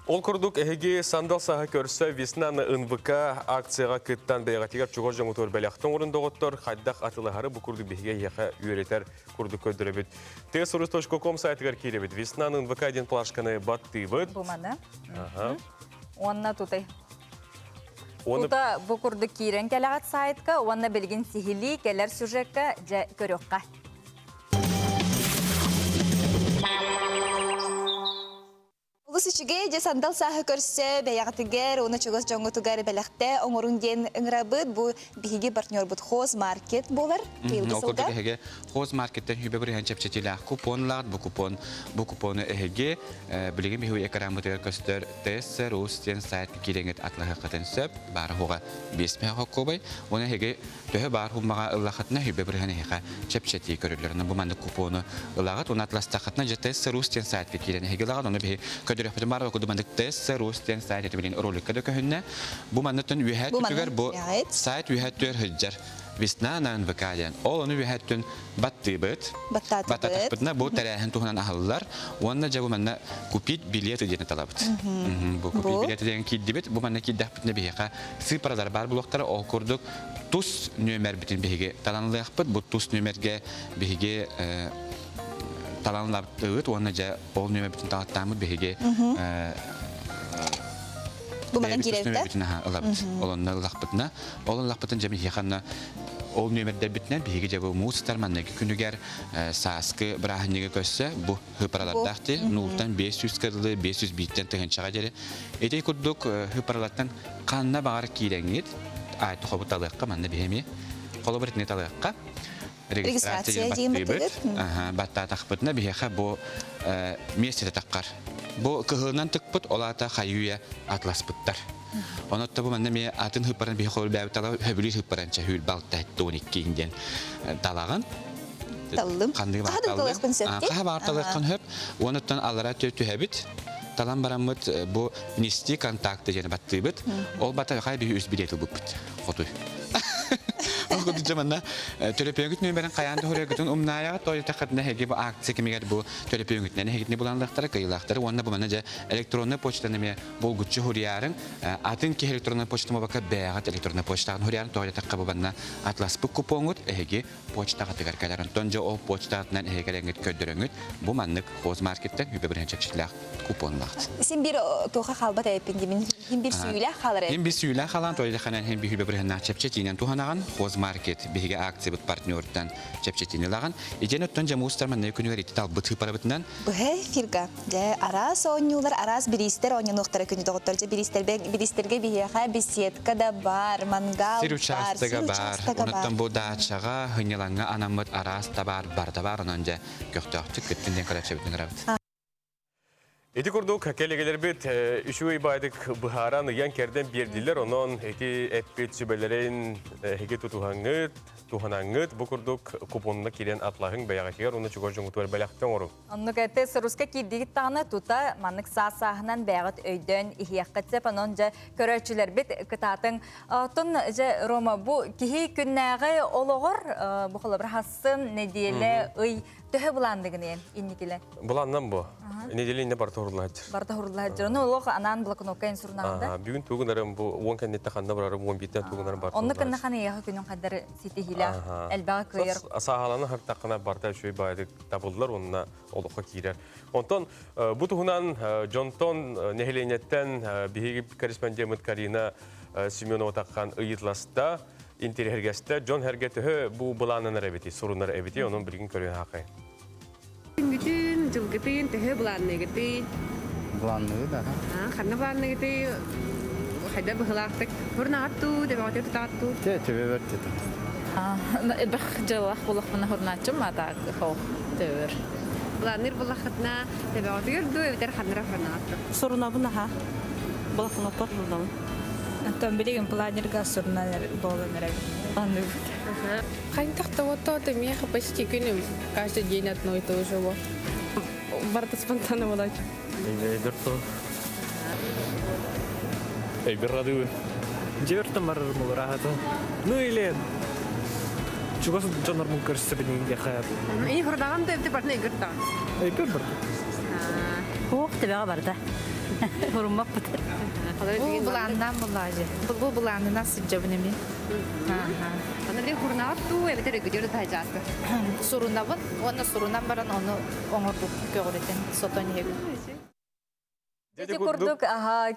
Ол күрдік әхеге сандал саға көрсі Веснана НВК акцияға кыттан бәғатігер чуғар жоңы тұр бәліқтің орында ғоттыр, қайдақ атылығары бұ күрдік бейге еқа үйелетер күрдік көдірі бет. tsurus.com сайтығар кейлі бет. Веснана НВК ден плашқаны батты бет. Бұманы. Онна тұтай. Ута бұ күрдік кейрен кәліғат сайтқа, онна білген сихили кәлер сюжетқа жа көріққа. Улус үчіге же сандал сағы көрсе, бәяғатыгер, оны чугас жоңғы тұғары бәліқті, оңырын ден ұңырабыд, бұ бігі партнер бұд хоз маркет болар, кейлгі сылға? Окурдық хоз маркеттен хүбе бірген чәпчетілі купонлағд, бұ купоны әхеге, білеген бігі экран бұтығар көстер TSRUS ден сайт кереңет атлығы қытын сөп, бары хоға 5 мәға көбай, оны әхеге төхі бар хумаға ұллақытына хүбе бірген әхеға чәпчеті көрілерінің бұ манды купоны ұлағыт, оны атластақытына же TSRUS ден сайт керен әхеге лағад, оны бігі көдірі Мара кудумандык TSRUS ден сайт етебілген роликка дөкөһүнне. Бу маннытын үйәт түгер, бу сайт үйәт түгер хыджар. Веснана НВК ден. Ол оны үйәттін батты быт. Баттатып бытына бу тәрәхін туғынан ахылылар. Онна жа бу манна купить билеты дені талабыт. Бу купить билеты ден кидді бит. Бу манна киддәк бітіне бейеқа сыпарадар бар бұлықтары. Ол күрдік тус нөмер бітін бейге таланылық быт. Бу тус нөмерге бейге таланлап тыгыт, оны жа ол нөмер бүтін талаттамы бейге Бұмаған керевді? Олонны лақпытына. Олын лақпытын жа бейханна ол нөмердер бүтінен бейге жа бұл мұғыстар маннеге күнігер саскы бірағынеге көсі бұл хыпаралардақты 0-тан 500 кырлы, 500 биттен тұғын чаға жері. Етей күрдік хыпаралардан қанына бағар кейлеңет, айты қобы талыққа манны бейме, қолы біртіне талыққа. Регистрация дейін бұтығыт. Батта тақпытына бейеқа бұл местеті таққар. Бұл күғылынан тұқпыт олата қайуя атлас бұттар. Онытта бұл мәнне ме атын хыппаран бейеқа ол бәбі тала хөбілі хыппаранча хүйіл балта әтті 12-ден талаған. Талым. Қаға дұлталықпын сөпте? Қаға барталықпын хөп. Оныттан аллара төті хөбіт. Талан барамыт бұл нести контакты жені батты бұт. Ол бата қай бей өз билеті бұп бұт. Қотуй. Ол жаманна төлөпөңгүт нөмерин каянды хорегүтүн умнаяга тойтакатына хеги бу акция кемигер бу төлөпөңгүтнен хегитне буландыктары кыйлактары онна бу мана же электронный почтаны ме болгучу хуриярын атын ки электронный почтама бака бягат электронный почтаны хуриярын тойтакка бу банна атлас бу купоңгут хеги почтага тегер каларын тонжо ол почтатынан хегереңит көдөрөңүт бу маннык хоз маркеттен үбө бирен чекчилак купонлакт Сен бир тоха халбат эпин димин хим бир сүйүлө халар. Хим бир сүйүлө халан тойтаканан хим бир үбө бирен чепчетинен туханаган хоз маркет биге акция бут партнерден чепчетини лаган ижен өттөн жаму устарман не күнүгөр итал быты парабытынан бе фирга же арас онюлар арас биристер онюнуктары күнү доготтор же биристерге бияха беседка да бар мангал бар онуттан бу дачага хыняланга анамыт арас да бар онон же көктөктү күттүнден карачыбытын рабыт Эти курдук келегелер бит үшүй байдык быхаран ыян керден бердилер, онон эки эппет сүбелерин эки туханаңыт, бу курдук купонына кирен атлахың бәягатигер, оны чугор жоңутуар бәләқтен ору. Оннук әтті сыруска киддигит тағына тута маннык саасағынан бәягат өйден ихияққытсеп, онон жа көрәчілер бит кытатын. Тон жа Рома, бу кихи күннәғі олығыр, бу қолы бір хасын, неделі, ый, төһө буландыгын инникиле. Буланнан бу. Неделинде барта хурлаһар. Барта хурлаһар. Ну лох анан блокнотка инсурнагында. Бүгүн тугунарым бу 10 кеннетте ханда барарым 11 тугунарым барта. Онны кенне ханы яга күнүн кадәр ситихилә. Әлбәгә кыйыр. Асагаланы хартакына барта шөй байды табылдылар, онна олукка кирер. Онтон бу тугунан Джонтон нехеленеттен биги корреспондент Карина Семенова таккан ыйытласта интерьергесте Джон Хергетө бу буланын ребити, сурунар эбити, онун билгин көрүн хакы. Bütün жылгытын төһө буланныгыты. Буланныгы да. Ханна буланныгыты хайда быхлактык. Бурна атту деп атып татту. Төбө бертте. Бах жылах булах мына хурначым ата хо төр. Планир булахатна тебеотыр ду эвтер ханра ханат. Соруна бунаха. Булахна торлудан. Антон билеген планирга соруна болганера. Анны. Хайнтахта вот темия почти күнүм. Каждый день одно и то же. Барта спонтанно болать. Беррадывы. Дивертом мармул рахату. Ну или чугас джонар мункар сабинин яхаб. И хурдаган да эвтер партнер гырта. Эйпер бар. Ох, тебе барда. Хурмак бут. Бу буландан булажы. Бу буланына сыджабынеми. Ана бир хурнат ту эвтер гыдыр тажасы. Соруна бут. Оны сурунан баран оны оңорду көрөтен сотон ек. Дети курдук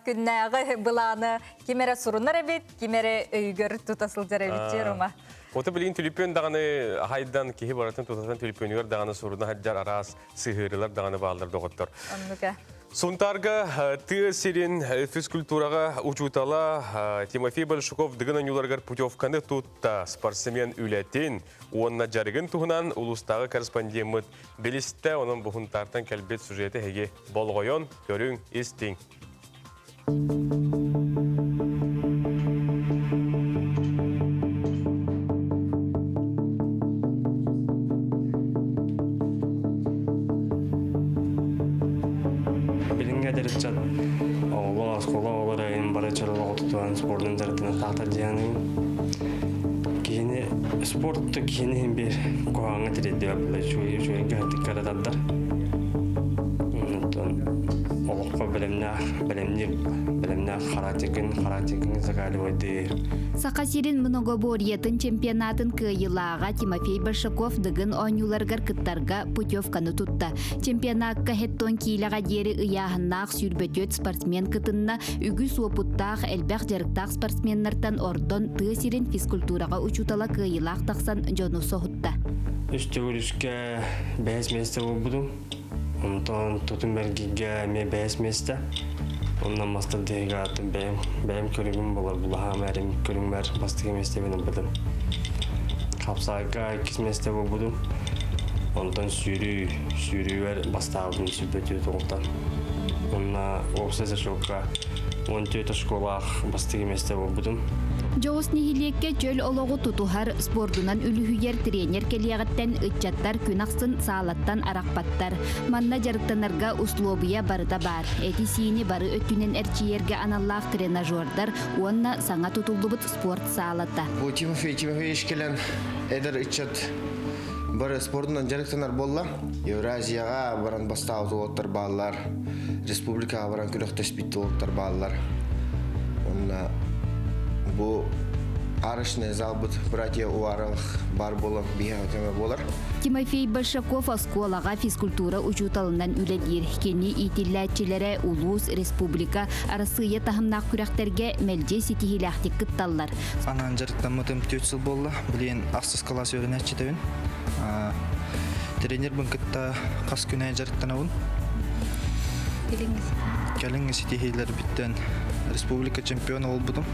күннәгы буланы кимере сурунар бит, кимере өйгөр тутасыл жарабит жерома. Ота билин тюльпен даганы хайдан кихи баратын тутасан тюльпенер даганы суруна хаджар арас сыгырылар даганы балдар доготтор. Оннука. Сунтарга тысирин физкультурага учутала Тимофей Большаков дыгына юларгар путевканы тутта спортсмен үлетин уонна жарыгын туһунан улустагы корреспондент билисте онун бухунтартан келбет сюжети хеге болгойон көрүң истиң. Спортты кенен бер коаңы тиреде абылай жуй гәтик карададдар. Олыққа білімне харатигін загали ойды. Сақасирин многоборьетін чемпионатын кыйылаға Тимофей Большаков дыгын ойнуларгар кыттарға путевканы тутта. Чемпионатқа хеттон кейлаға дері ыяғыннақ сүрбөтөт спортсмен кытынна үгіс опуттақ әлбәқ жарықтақ спортсменнартан ордон тысирин физкультураға учутала кыйылақ тақсан жону соғытта. Үшті өрішке бәйіз месті болбудым. Онтан тұтын бәргеге ме бәйіз месті. Ondan mastır deyge attım. Benim körüngüm bolar. Bulaham erim körüng var. Bastığı mesleği benim bildim. Kapsayga ikisi mesleği bulbudum. Ondan sürü ver. Bastağım sübetiyor toğuktan. Ondan o sese şokka. 14 şkolak bastığı mesleği bulbudum. Жоғыс нехилиекке жөл олығы тұтухар спордунан үліхүйер тренер келияғыттен үтчаттар күнақсын саалаттан арақпаттар. Манна жарықтанарға условия барыда бар. Эти сиini бары өттінен әрчиерге аналлақ тренажердар, онна саңа тұтылдыбыт спорт саалатта. Бұл Тимофей ешкелен әдір үтчат бары спордунан жарықтанар болла. Евразияға баран бастау тұлғыттар балалар, республикаға баран күліқтес бітті олықтар балалар. Бұл арышны залбыт братья уаралық бар болам бейхатыма болар. Тимофей Большаков осколаға физкультура учуталынан үледер. Кені итилләтчілері улус, республика, арасыйы тахымнақ күрәқтерге мәлже сетихиләқтік кытталлар. Анан жарықтан мұтым 4 жыл болды. Білен ақсыз қаласы өрінәтші дәуін. Тренер бұн кытта қас күнәй жарықтан ауын. Кәліңгі сетихилер біттен республика чемпионы ол будым.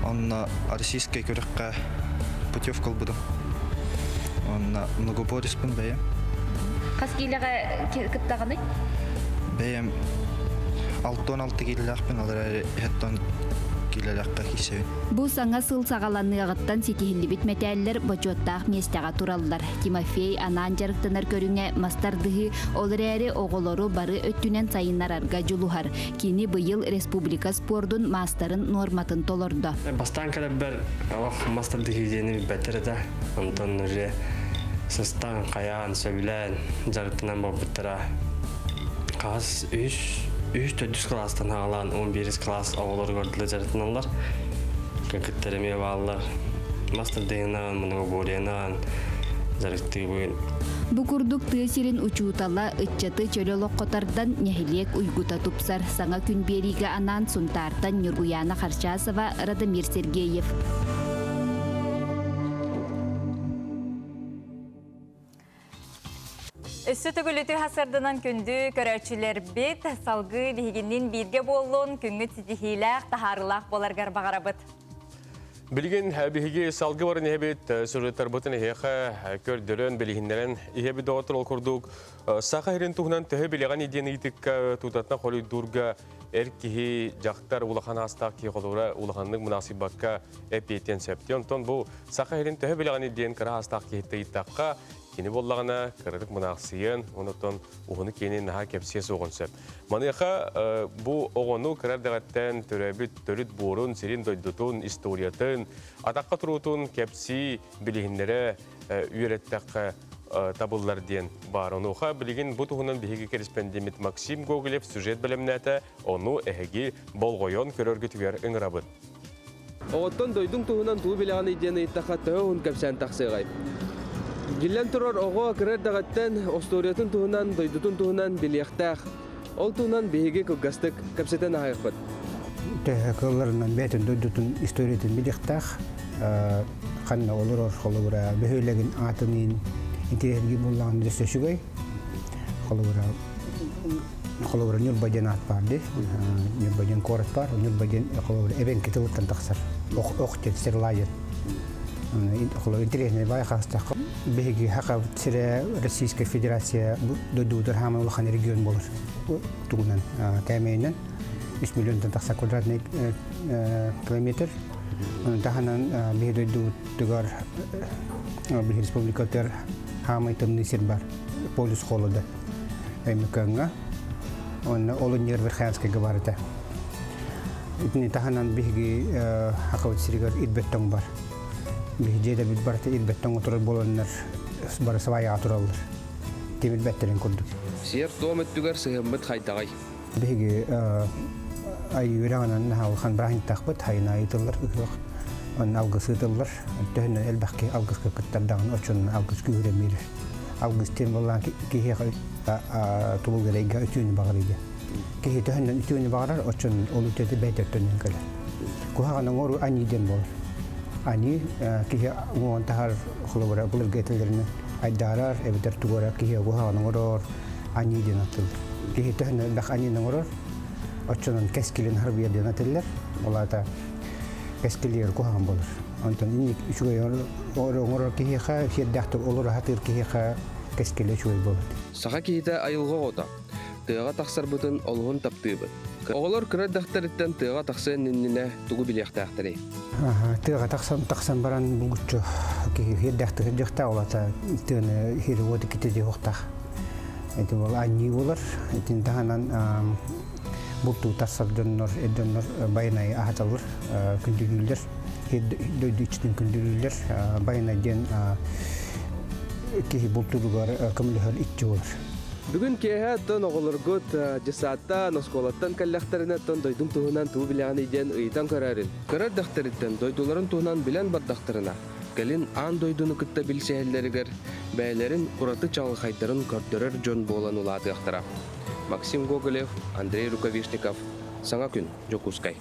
Онна российская көріққа путевка ол будым. Онна многоборис бұн бәйем. Қас кейліға кіттағаны? Бәйем 6-16 кейлілі ақпен алыр әрі әттон кейлілі аққа кейсеуін. Бұл саңа сыл сағаланы ағыттан сетихілі бит мәтәлілер бачоттақ местаға туралылар. Тимофей анан жарықтанар көріңе мастардығы олар әрі оғылары бары өттінен сайынар арға жулухар. Кені бұйыл республика спордун мастарын норматын толырды. Бастан кәлі бір мастардығы дені бәтірді. Онтан үрі сыстан, қаян, сөйлән жарықтанан бұл бұттыра. Қаз 3-4 кластан ағалан 11 класс оғылар көрділі жарықтананлар. Кәкіттеріме балылар. Мастардығынан, мұның боренан жарықтығы бұйын. Букурдук тысирин учутала ытчаты чөлөлөккотардан нехилек уйгута тупсар саңа күн бериге анан сунтартан Нургуяна Харчасова, Радомир Сергеев. Өссі түгіліті хасардынан күнді көрәчілер бет, салғы бігіннен бірге болуын күнгі тізихиләқ, тахарылақ боларғар бағарабыт. Билген биһиги салгы барын эбит сюжеттер бутын эха көрдөрөн билгендерен эбит доотор курдук саха херин тугнан төһө билган иден итик тутатна холы дурга эркиһи жактар улахан астак ки холура улаханның мунасибакка эпетен септен тон бу саха херин төһө билган иден кара астак ки тыйтакка кини боллагана кырдык мунаксыйын онотон угуну кени наха кепсие согонсеп маныха бу огону кырдагаттан төрөбүт төрүт бурун сирин дойдутун историятын атакка турутун кепси билигиндере үйреттакка табыллар ден бар онуха билигин бу тугунан биһиги корреспондент Максим Гоголев сюжет белемнәтә ону эһеги болгойон көрөргө түгәр ыңрабыт Оготтон дойдун тугунан туу билеган иден ыйттака төһөн кепсен таксыгай Гиллен турар ого кырдагаттан историятын тугунан дойдутун тугунан билектак ол тугунан биһиги кылгастык кепсетен айыппыт Кылларынан бетин дойдутун историятын билектак ханна олорор холура бөһөлеген атынын интерьерги булган дөсөшүгөй холура нюрбаден ат барды нюрбаден корот бар нюрбаден холура эбен кетилиптен таксар охтет серлайет холура интересный байхаста беги хака сире Российская Федерация дойдутар хамы улахан регион болор тугунан тәмейнен 3 миллиондан такса квадратный километр таханан беги дойдутугар беги республикатер хамы тымнысыр бар полюс холода эмиканга он олонер верхянская говорит итни таханан беги хака сиригар идбеттон бар беги бит барта идбеттон отур болоннар бар свая атуралар темир беттерин курдук сер тометтүгөр сыгымбыт хайтагай беги ай юраганан халхан брахин тахбыт хайна айтылар он алгысытылар төһнө элбахки алгыска кыттардан очун алгыс күремир алгыс тем болан кихе тубулгерейга үтүнү багырыга кихе төһнө үтүнү багырар очун ол үтөдө бететтөнүн калар кухагана ору аниден бол ани кихе гон тахар холобора булыр гетелерин айдарар эбитер тугора кихе кухагана орор аниден атыл кихе төһнө бак анинен орор очун кескилин харбия денателер олата кескилер кухаган болор антон ини үчүгө орор кихе хеддахты олор хатыр кихе кескиле чуй болот сага кийте айылга гота тыга таксар бутун олгон таптыбыт оголор кырдактарыттан тыга таксын нинне тугу билектактары тыга таксан баран бугуччу хеддахты хеддахта олата тыны хирводы китеде хохтах эти бол анни болор этин таганан булту тассардыннор эдденнор байнай ахаталыр күндүгүлдер дөйдүчтүн күндүгүлдер байнай ден кихи бултуругар кымлыхар итчи болор бүгүн кеһе тон оголоргут жесаатта носколаттан каллахтарына тон дойдун туһунан туу билеган иден ыйтан көрөрүн көрөрдөхтөрүттен дойдуларын туһунан билен бардактарына келин ан дойдуну кытта билсеһеллеригер бээлерин ураты чалгайдарын көрдөрөр жон болан улаатыактара Максим Гоголев, Андрей Рукавишников, Саңа күн, Жокускай.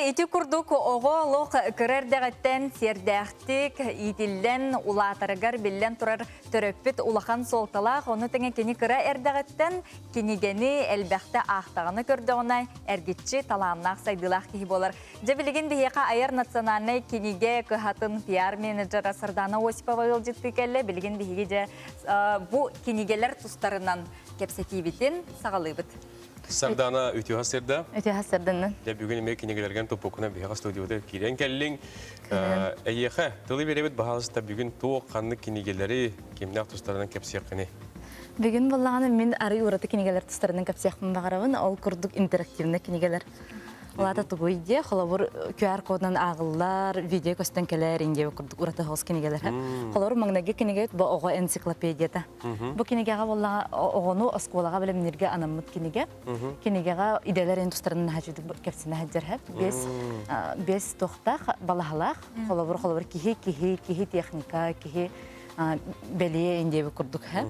Ити курдук оголук кырердегеттен сердяхтик итилден улатарыгар билен турар төрөппүт улахан солталак оны теңе кени кыра эрдегеттен кинигени элбехте ахтаганы көрдөгөнай эргитчи талаамнак сайдылак ки болар. Жебилеген бияка айыр национальный киниге кыхатын пиар менеджер Сардана Осипова ылжыттыкелле билген биге бу кинигелер тустарынан кепсетибитин сагалыбыт. Сардана үтү хасырда. Үтү хасырдан. Де бүгүн эме кинегелерген топокуна бияга студиода кирен келлиң. Эйеха, тылы беребит баһалыста бүгүн тоок канны кинегелери кимнак тустарынан кепсеккени. Бүгүн боллаганы мен ары ураты кинегелер тустарынан кепсекмин багарабын, ол курдук интерактивный кинегелер. Олата тугуйде, холобур QR кодунан агыллар, видео көстөн келер инде курдук ураты хос кинегелер. Холобур маңнаге кинеге бу ого энциклопедията. Бу кинегега болла огону осколага билимнерге анаммыт кинеге. Кинегега иделерин тустарынан хажыды кепсине хаджархап. Бес тохтах балахалах, холобур кихи техника, кихи белие инде курдук ха.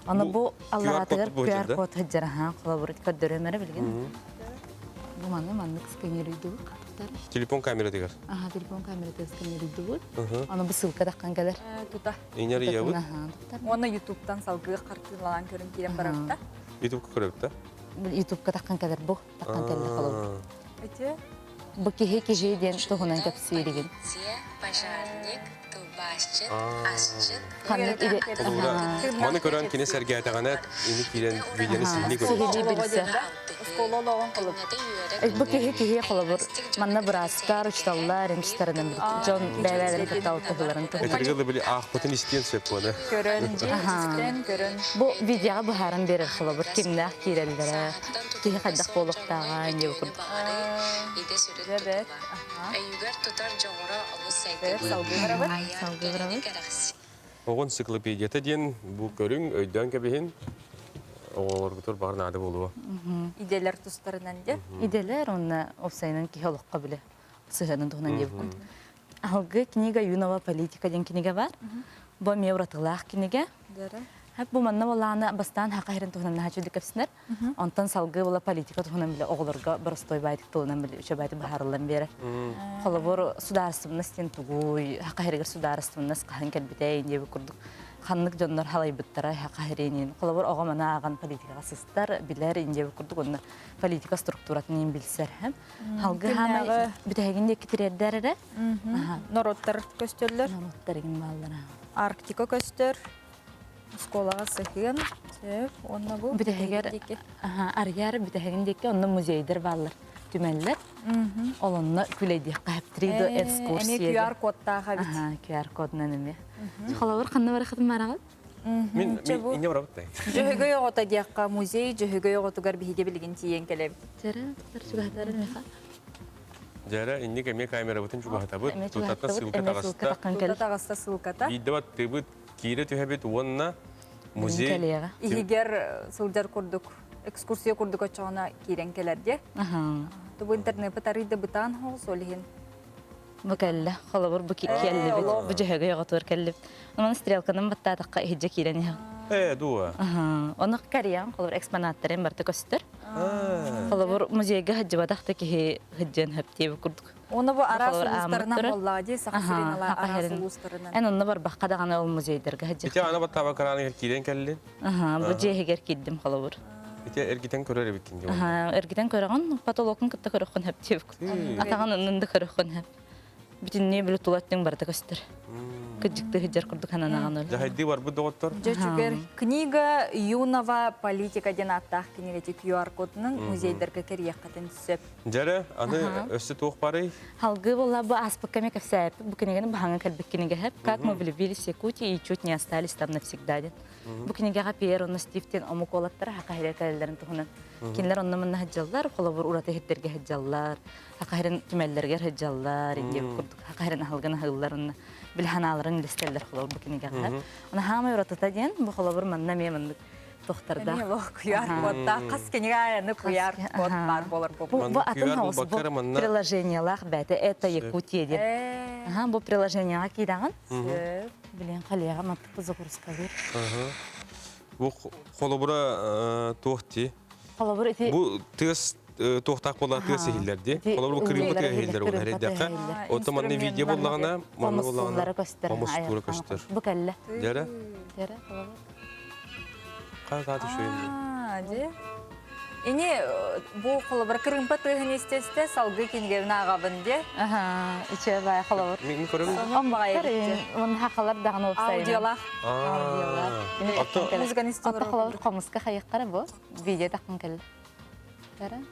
Аны бу алларатыгар QR код хаджара холобур көдөрөмөрө билген. Манны сканируйду. Телефон камера дегер. Ага, телефон камера сканируйду. Аны бу ссылка таккан келер. Тута. Инер ябыт. Оны YouTube-тан салгы картылган көрүн кирен баракта. YouTube-ка көрөптө. YouTube-ка таккан келер бу, таккан келер калуу. Эти Бу кихи ден туһунан кепсиилигин. Пожарник, тубашчыт, ашчыт. Ханнык иде. Маны көрөн кине сәргәтәгәнәт, ини кирен видеоны синди көрөн. Сihirli bilse. Bu kihи холобур. Манна брастар учталлар, эмчтеринен жон бәләләрен кыталтыгыларын туһу. Этергеле биле ах бутын истен сөп буны. Көрөн. Бу видеога бухарын берер холобур. Кимнәк кирелләре. Кихи хаддак болуктаган дип күр. Evet. Әйгәр тутар жоғыра алыс Салгы барабыт. Огон циклопедията ден бу көрүң өйдөн кебехин. Олоргутур бар нады болуы. İdeler tustарынан де. Иделер онна опсайнын кихолокка биле. Сыһанын туһунан дип күр. Алгы книга Юнова политика ден книга бар. Бу мевратылах книга. Hep bu manna bolana bastan haqahirin tuğunan nahaçudu kapsınlar. Ondan salgı bola politika tuğunan bile oğulurga barastoy baydık tuğunan bile üçe baydı baharılan beri. Kolabor sudarısımına sten tuğuy, haqahirigar sudarısımına sıqahın kelbiteyin diye kurduk. Xanlık jonlar halay bittara haqahirinin. Kolabor oğa mana ağan politika asıstar biler ince kurduk onda politika strukturatını bilser hem. Halgı hama bitehegin de kitirerler. Norottar köstörler. Norottarın ballara. Arktika köstör. Skolaga sıhın. Onna bu. Bitehegер arıgar bitehegindeki onun muzeydir ballar. Tümeller. Olonna küleydik qayıptırıydı ekskursiya. Ene QR kodtaga bit. QR kodundan emi. Xalawar qanna var xadım maragat? Min inne var butay. Jöhөгө йогота диякка музей, jöhөгө йоготугар биһиге билген тиен келеп. Тера, тарчугатар меха. Жара инне кеме камера бутын чугатабыт. Тутатна ссылка тагыста. Тагыста ссылката. Видео тыбыт кире төһәбит уонна музей. Игер сылдар курдук. Экскурсия курдук очона кирен келерде. Тубу интернет батарыйда бытан хол солихин. Бакалла, халавар баки келле бит. Бу jöhөгө йоготур келлеп. Анан стрелканын баттатакка хиҗе кирени. Дуа. Оны Кореян халавар экспонаттарын барты көстөр. Халавар музейге хаҗыбадакта ки хиҗен хәптеп курдук. Оны бу ара сулустарынан боллади, сахсиринала ара сулустарынан. Эн онны бар баккадагана ол музейдерге хаҗы. Ите ана баттаба караны кирен келле. Бу җехегер киддим халавар. Ите эргитен көрөр биккен ди. Эргитен көрөгөн патологын кытта көрөккөн хәптеп. Атаган оннда көрөккөн хәп. Бүтүнне биле тулаттың барда көстөр. Кыжыкты хиҗер курдук хананаган ол. Жахайди бар бу доктор. Жечүгер книга Юнова политика ден аттах книгати QR кодунун музейдерге керияктен сөп. Жара аны өссө тук бары. Халгы болла бу аспакками кафсап. Бу книганы баханга калбек книга хәп. Как мы влюбились в Якутию и чуть не остались там навсегда. Бу книгага Пьер онна Стивтен омуколаттар хакайры калларын тугунан. Кинлер онна мында хаҗаллар, холобур урата хеттерге хаҗаллар. Хакайрын түмәлләргә хаҗаллар, инде курдук. Хакайрын халгына хылларын билханаларын листеллер холобур бу книгага. Аны хама урата ден бу холобур манна мемендик тохтарда. Эми бу QR кодта кас книга аны QR код бар болор бу. Бу атын хаус бу приложениялар бәте это Якутия дип. Бу приложениягә кидаган. Билен халыга мактып зугурска бер. Бу холобура тохти. Холобур ити. Бу тез тохтак болар тез хиллерди. Холобур кримбут хиллер ул хәредәкә. Отоманны видео буллагана, маны буллагана. Помостура көстөр. Бу кәллә. Дәре. Дәре холобур. Кайга төшөйм. Ди. Эне бу холобур кримпа тыгын истесте салгы кингевне агабынде. Иче бай холобур. Мен көрөм. Амбага Карин, он хакалар даган опсай. Аудиолар. Музыканы истер. Ата холобур комуска хайыккара бу. Видео такын келе. Дәре.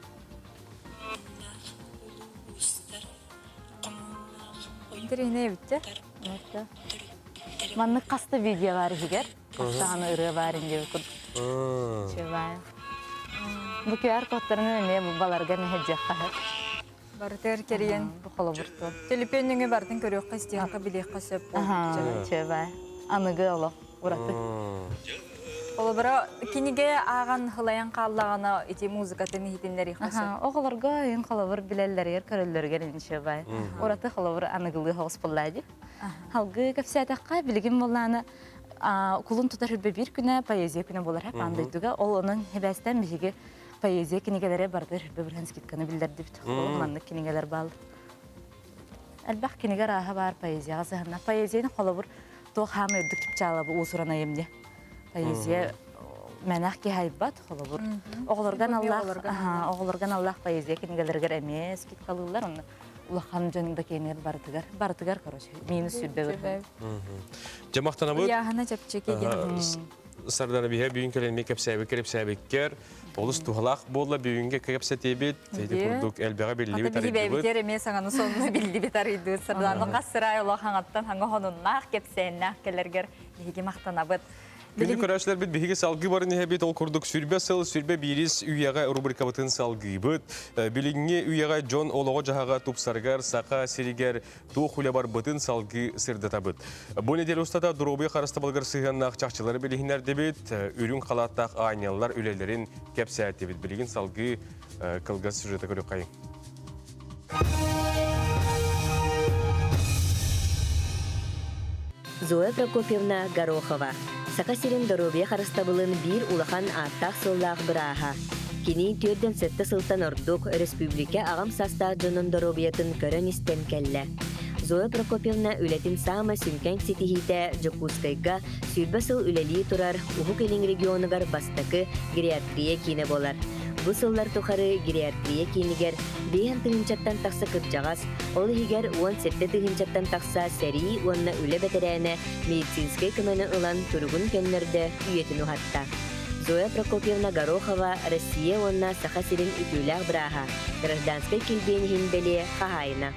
Дирене битте. Манны касты видео бар игер. Кастаны ыры бар инде күр. Чебай. Бу QR кодтарны эме бу баларга не хаҗакка. Бартер керен бу холобурту. Телепенниңе бардын көрөк кыстыянка билек касып. Чебай. Аныгы оло ураты. Холобура киниге аган хылаян каллагана эти музыкатын хитиннери хасып. Оголорга ен холобур билеллер көрөллөргө иншебай. Ураты холобур аныгылы хоспуллади. Халгы капсатакка билигин болланы кулун тутар бир күнә поэзия күнә булар һәм андыйдыга ол онын хебәстән биге поэзия книгеләре бардыр бирен скидканы билдерди бит. Манны книгеләр бал. Әлбәх книгә раһа бар поэзия газына. Поэзияны холобур то хамы үдүк чала бу усурана емне. Поэзия Mənəx ki haybat xolabur. Oğulurgan Allah поэзия книгелергер эмес кит калылар. Оны улахан жөнүндө кейнер бартыгар короче. Минус сүрбе. Жамақтанабыт. Яхана чепчеке ген. Сардана бихе бүйін көлемек кәпсәбі керіп сәбіккер. Олыс тухалақ болла бүйінге кәпсәтебет. Тейді күрдік әлбәға белдебет арыдыбыт. Бәбитер эмес аңаны сонны белдебет арыдыбыт. Сарданы қасырай олахан аттан хаңа хонуннақ кепсәйіннақ келергер бейге мақтанабыт. Күнді көрәшілер бит бейге салғы барын ехебет ол күрдік сүрбе сыл, сүрбе бейрес үйяға рубрика бұтын салғы бұт. Біліңге үйяға Джон олығы жағаға тупсаргар, сақа, серігер, туқ хүлі бар бұтын салғы сырдата бұт. Бұл недел ұстада дұробы қарысты балғыр сығаннақ чақчылары білігінер дебет, үрін қалаттақ айнялар үлелерін кәпсә әттебет. Білігін салғы қылғыз сюжеті көрі қайын. Зоя Прокопьевна Горохова. Сақасирин дорубия харыстабылын бир улахан аттақ сыллақ бұраға. Кини түрден сетті сылтан ордук республика ағам саста жонын дорубиятын көрін істен кәлі. Зоя Прокопьевна үлетін сама сүнкен сетихите Жокускайга сүрбі сыл үлелі тұрар Ухук елін регионыгар бастакы гериатрия кейіне болар. Бұл сыллар тұқары гериатрия кейінігер бейін тұхынчаттан тақса кырджағас, ол егер 17 тұхынчаттан тақса сәрі онына үлі бәтірәне медицинскай көмені ұлан тұрғын көнлерді үйетін ұхатта. Зоя Прокопьевна Горохова Россия онына сақасырын үтіләғ бұраға, гражданскай келбейін бәле қағайына.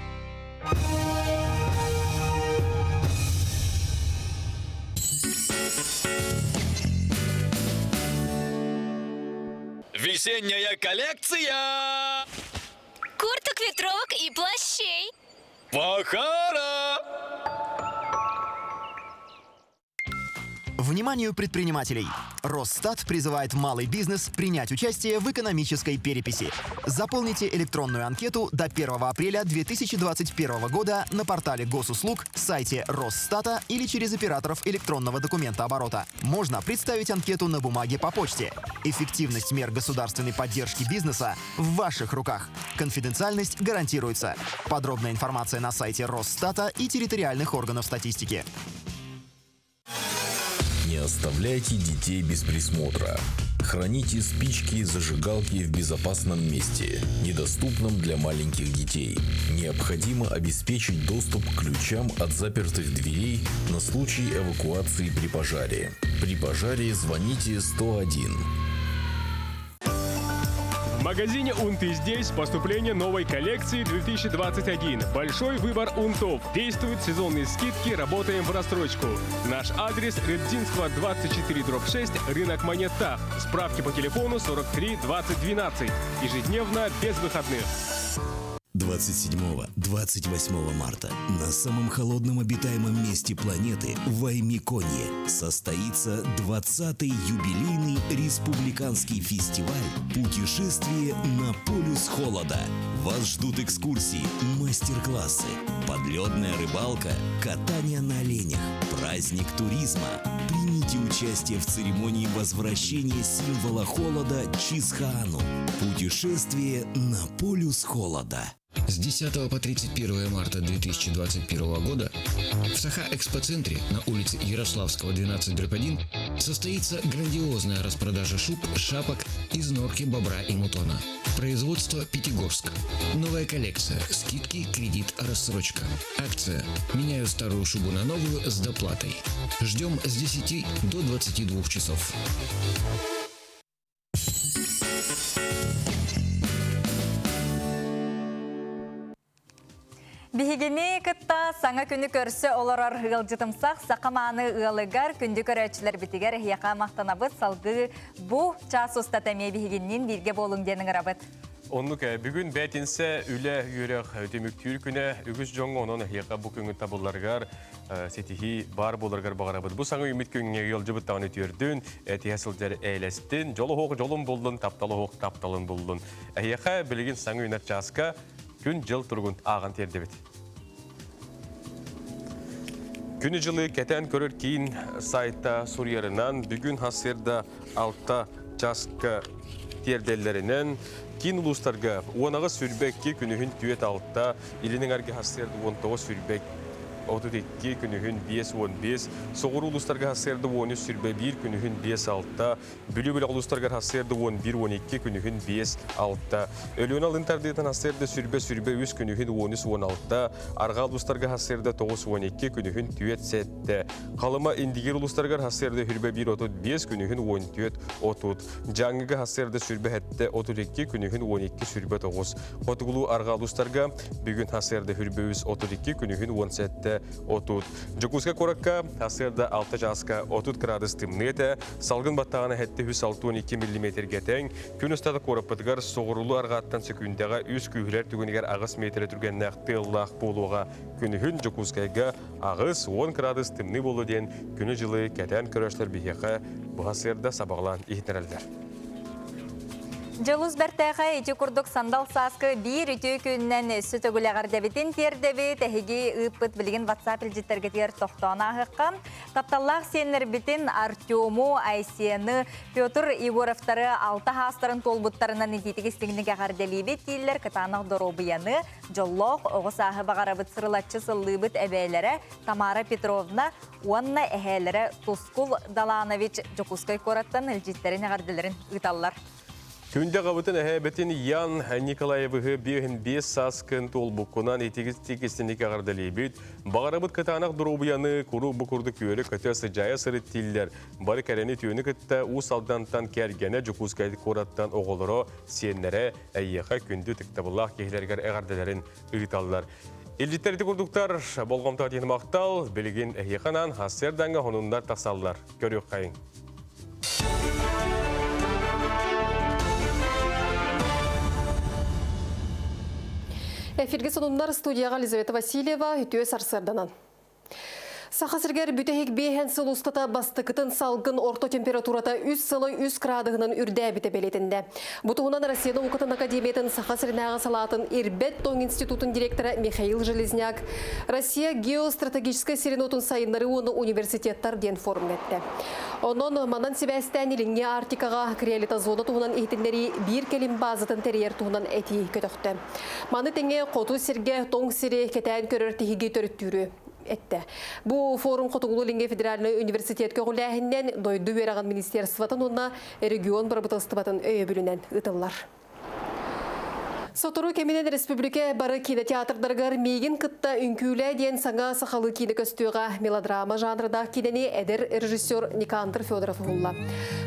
Весенняя коллекция! Курток, ветровок и плащей. Пахара! Вниманию предпринимателей! Росстат призывает малый бизнес принять участие в экономической переписи. Заполните электронную анкету до 1 апреля 2021 года на портале госуслуг, сайте Росстата или через операторов электронного документооборота. Можно представить анкету на бумаге по почте. Эффективность мер государственной поддержки бизнеса в ваших руках. Конфиденциальность гарантируется. Подробная информация на сайте Росстата и территориальных органов статистики. Не оставляйте детей без присмотра. Храните спички и зажигалки в безопасном месте, недоступном для маленьких детей. Необходимо обеспечить доступ к ключам от запертых дверей на случай эвакуации при пожаре. При пожаре звоните 101. В магазине «Унты» здесь поступление новой коллекции 2021. Большой выбор унтов. Действуют сезонные скидки, работаем в рассрочку. Наш адрес – Рыбдинского 24/6, рынок Монета. Справки по телефону 43 20 12. Ежедневно, без выходных. 27-28 марта на самом холодном обитаемом месте планеты в Аймиконье состоится 20-й юбилейный республиканский фестиваль «Путешествие на полюс холода». Вас ждут экскурсии, мастер-классы, подледная рыбалка, катание на оленях, праздник туризма. Примите участие в церемонии возвращения символа холода Чисхаану. Путешествие на полюс холода. С 10 по 31 марта 2021 года в Саха-экспоцентре на улице Ярославского, 12/1 состоится грандиозная распродажа шуб, шапок из норки, бобра и мутона. Производство Пятигорск. Новая коллекция. Скидки, кредит, рассрочка. Акция. Меняю старую шубу на новую с доплатой. Ждем с 10 до 22 часов. Бихигени кытта саңа күні көрсі оларар ғылжытымсақ сақаманы ғылығар күнді көрәтшілер бітігер яқа мақтанабыт салғы бұ час ұстатамия бихигеннен бірге болың денің рабыт. Онлық бүгін бәтінсе үлі үйірек өтеміктүйір күні үгіз жоңғы оның яқа бұ күңі табыларғар сетихи бар боларғар бағарабыт. Бұ саңа үміт күнге ғылжыбыт тағыны түрдің, әтиясылдар әйләстін, жолы хоқ жолын болдың, тапталы хоқ тапталын болдың. Яқа білген саңа үйнат жасқа күн жыл тұрғын ағын тердебет. Күні жылы кәтен көрір кейін сайта Сурьерынан бүгін хасырда алта жасқа терделерінен кейін ұлыстарға оңағы сүрбекке күнігін түйет алтта илінің әрге хасырды 19 сүрбек 32 күнүхүн 5-15, соғыр улустарға хасырды 13 сүрбе 1 күнүхүн 5-6, бүлі-бүлі улустарға хасырды 11-12 күнүхүн 5-6, өліон алынтардыйтын хасырды сүрбе 3 күнүхүн 13-16, арға улустарға хасырды 9-12 күнүхүн 7-7, қалыма индигер улустарға хасырды хүрбе 1-35 күнүхүн 14-30, жаңыға хасырды сүрбе хәтті 32 күнүхүн 12 сүрбе 9, қотығылу арға улустарға бүгін хасырды хүрбе 32 күнүхүн 17-30. Жокуска коракка хасырды 6 жасқа 30 градус тымнеті, салғын баттағаны хәтті 106-12 мм гетен, күн ұстады кораппытығар соғырулу арғаттан сөкіндіға 3 күйілер түгінігер ағыс метрі түргеннәқ тыллақ болуға күнүхүн Жокускайға ағыс 10 градус тымны болу ден күні жылы кәтен көрәшлер бейеқі бұғасырда сабағлан ихтірәлдер. Жылыз бәртәға еті күрдік сандал сасқы бір үті күннен сүті күләғар дәбетін тердебі тәхеге ұппыт білген WhatsApp үлжеттерге тер тоқтауына ақыққа. Тапталлақ сенлер бітін Артему, Айсені, Петр Егоровтары 6 хастарын толбуттарынан ететігі стігініге ғарделейбет кейлер кытанық дұробияны жоллоқ оғыс ағы бағарабыт сырылатчы сыллыбыт әбәйлері Тамара Петровна, Уанна әхәлері Тускул Даланович Жокускай кораттан үлжеттерін ғарделерін ұталылар. Күнде қабытын әхәбетін Ян Николаевығы 5 саскын толбуқынан етегістік ағардалейбет. Бағарабыт кытанақ дұробияны күру бұқырды күйері көтесі жайы сыры тиллер. Бары кәрені түйіні күтті ұс алдантан кәргені Жокускайды кораттан оғылыры сенлері әйеға күнді түктабылақ кейлергер әғардаларын ұйталылар. Елжеттерді күрдіктар болғамта дейін мақтал, білген әйеқанан хасерданға ғонындар тақсалылар. Көрек қайын. Эфирге сонундар студияға Лизавета Васильева үтіе сарсырданан. Сақасыргер бүтәйік бейхен сыл ұстата бастықытын салғын орто температурата 3 сылы 3 градығынан үрдә біті белетінде. Бұтығынан Россияның ұқытын академиятын Сақасырнағы салатын Ирбет Тоң институтын директоры Михаил Железняк, Россия геостратегический сиренотын сайынлары оны университеттар ден форум етті. Онын манан себәстән иліңе Артикаға креалита зона туғынан ехтінлері бір келім базытын терьер туғынан әти көтіқті. Маны теңе қоту сірге тоң сире кетән көрір тегеге төріттүрі. Бұл форум Қотығылу Линге Федеральный университет көгіләхінен дойды вераған министерствотын онына регион барбытыстыбатын өйі бүлінен ұтылар. Сотуру кеминен республика бары кинотеатрдаргар мейгин кытта үнкүүлі ден саңа сақалы кино көстуға мелодрама жанрыда кинени әдер режиссер Никандр Федоров ұлла.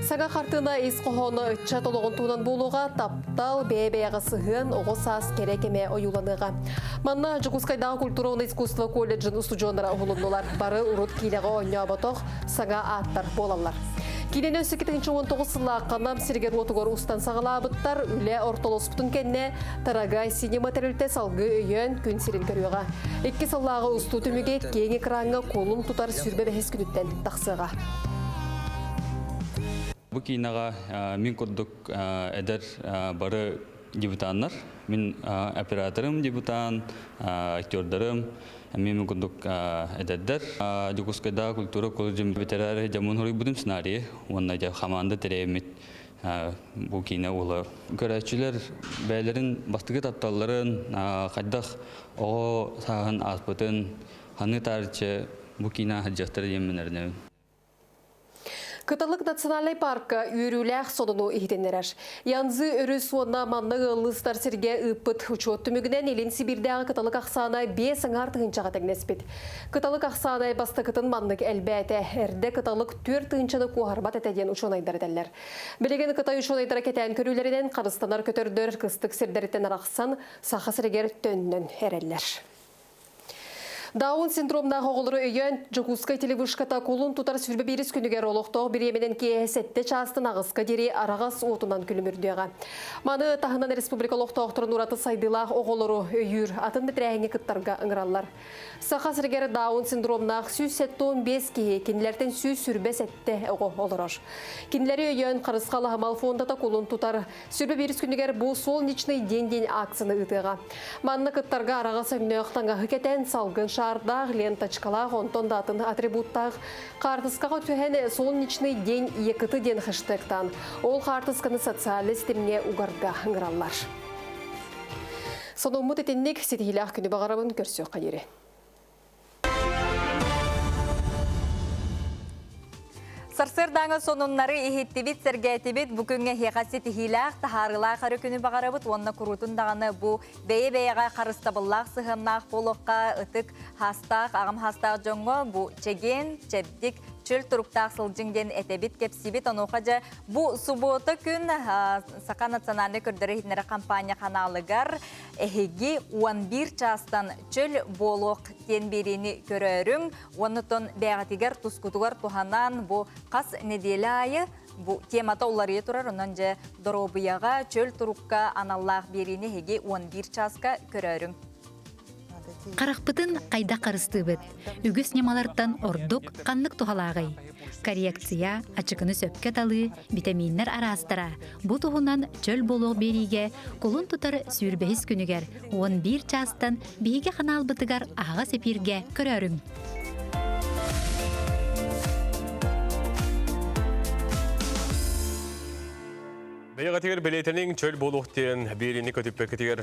Саңа қартына ес қоғаны үтча толығын туынан болуға таптал бәйбәйға сығын оғы сас керекеме ойуланыға. Манна Жокускайдағы культура оны искусство колледжін студиондара ұғылындылар. Бары ұрыт кинеға ойна батоқ саңа аттар болалар. Кинені 19 сылла қанам сиргер отығыр ұстан сағылабыттар үлі ортолоспытын кәнне тарагай синематериалте салғы өйен күн сирен көріға. Екі сыллағы ұсту түміге кең экранға қолын тұтар сүрбе бәхес күніттен тақсыға. Бұл кинаға мен көрдік әдір бары дебютанлар. Мен операторым дебютан, актердарым. Мен күндік әдәддер. Жокускайда культура колледжім ветерары жамын хорой будым сценарий. Онна жа хаманды тәрәймет бұл кейіне олар. Көрәтшілер бәйлерін бастығы тапталарын, қайдақ оғы сағын аспытын, ханы тарчы бұл кейіне хаджақтар емінерінен. Кыталык национальный парка үйрүләк соныну ихтенерәш. Янзы өрі суына манны ғылыстар серге ұппыт учет түмігінен елін Сибирдағы кыталык ақсаны 5 артығыншаға тәгнеспет. Кыталык ақсаны бастықытын маннык әлбәті әрді кыталык 4 тығыншаны қуғарбат әтәден ұшонайдар әдәлер. Білеген кытай ұшонайдара кетән көрілерінен қарыстанар көтердір қыстық сердереттен арақсан сақа сірегер төннен әрәллер. Даун синдромдағы оғылыры өйен Жокускай телевышқата қолын тұтар сүрбе беріс күнігер олықтоқ бір еменен кейсетті частын ағысқа дере арағас отынан күлімірдеға. Маны тағынан республика олықтоқтырын ұраты сайдылақ оғылыры өйір атын бітірәңе күттарға ыңыралар. Сақа сіргері даун синдромнақ 175 кейі кенілерден сүрбе сәтті оғы олырыр. Кенілері өйен қарысқалы хамал фондата қолын тұтар сүрбе беріс күнігер бұл солнечный ден-ден акцияны ұтыға. Манны күттарға арағас өңнеуқтанға хүкетен салғын шардақ, ленточкалақ, онтон датын атрибуттақ, қартысқаға түйен солнечный ден екіті ден хэштегтан. Ол қартысқаны социалы стемне уғарға ғыралар. Соны ұмыт етеннік сетігілі күні бағарабын көрсеу қайыры. Сарсыр даңы сонуннары ихиттибит сергетибит бүгінгі хеқасы тихилақ тахарылақ әрі күні бағарабыт, онына күрутын дағаны бұл бейе-бейеға қарыстабыллақ сығымнақ болуққа ұтық хастақ, ағым хастақ жоңғы бұл чеген, чебдік, чөл тұруқтақ сылжыңден әтебит кепсибит. Онуқажа бұл субботы күн Сақа национальный көрдері хитнері компания қаналығар әхеге 11 частан чөл болуқ кен берені көрерің. Онытын бәғатигер тұскутығар туханан бұл қас неделі айы бұл темата олария тұрар. Онан же доробияға чөл тұруққа аналлақ берені әхеге 11 часқа көрерің. Қарақпытын қайда қарысты бет. Үгіс немалардан ордық қанлық тухалағай. Коррекция, ачықыны сөпке талы, витаминнер арастыра. Бұл тұғынан чөл болуq бериге, құлын тұтар сүрбейіз күнігер. 11 частан бейге қанал бұтығар аға сепирге көрерің. Бәйіғатығыр білетінің чөл болуқтен берені көтіппе кетігер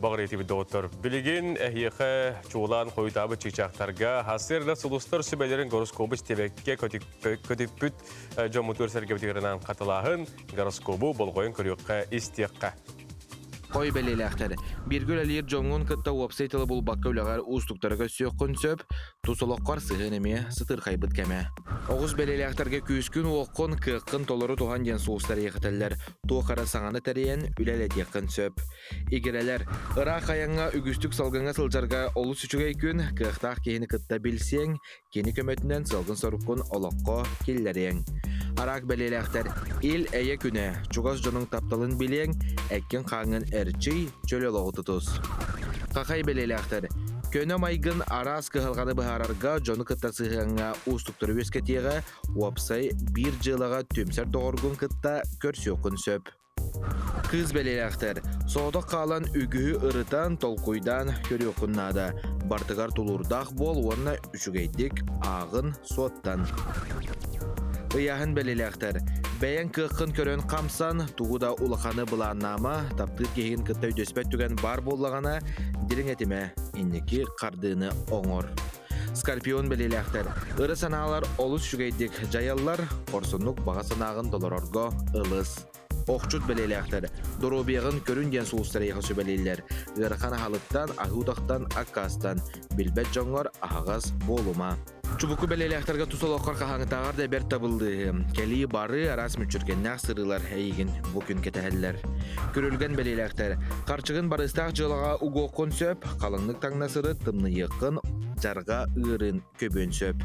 бағыр етібі доғыттыр. Білеген әйеқі чуылан қойытабы чекчақтарға хасырда сұлыстыр сүбәлерін гороскобы стебекке көтіппіт жомутыр сәргебетігерінен қатылағын гороскобы болғойын көріққа истеққа. Қой бәлеләқтері. Біргіл әлер жоңын күтті уапсайтылы бұл баққа өліғар ұстықтарға сөққын сөп, тұсылыққар сығынеме сытыр қайбыт кәме. Оғыз бәлеләқтерге күйіскін оққын қыққын толыры туған ден суыстар еқітілер. Тоқара саңаны тәрейен үләлі деққын сөп. Егерелер, ұрақ аяңға үгістік салғыңа сылжарға олы сүчігей күн қықтақ кейіні күтті білсең, кені көметінен салғын сарыққын олыққа келлерен. Арақ бәлеләқтер, ел әйе күні, чуғаз жоның тапталын білең, әккен қаңын әрчей чөлі лоғытытыз. Қақай бәлеләқтер, көні майгын арас қығылғаны бұхарарға жоны күтті сығыңа ұстықтыры өскетеға, уапсай бір жылыға төмсер доғырғын күтті көрсеуқын сөп. Қыз бәлеләқтер, соғдық қалан үгігі ұрытан толқойдан көрі оқыннады. Бартығар тұлырдақ бол, онына үшігейдік ағын соттан. Ыяғын бәлеләқтер, бәйін қыққын көрін қамсан, туғуда ұлықаны бұланнама, таптыр кейін күтті өдөспәт түген бар болағана, дирің әтіме, иннекі қардыны оңыр. Скорпион бәлеләқтер, ұры саналар олыс жүгейдік жайалар, қорсынлық баға санағын доларорға ылыс. Оқчут бәлеләқтер, доробияғын көрін ден сұлыстары еқысы бәлелер, ғырқан халыттан, ағудақтан, аққастан, білбәт жоңғар ағағаз болума. Чубуку бәлеләқтерге тұсылыққар қағаңытағар да бәр табылды. Кәлі бары арас мүчіргеннәқ сырылар әйгін бүкін кетәлілер. Көрілген бәлеләқтер, қарчығын барыстақ жылыға ұғоқын сөп, қалыңлық таңнасыры тымны еқын, жарға ұрын көбін сөп.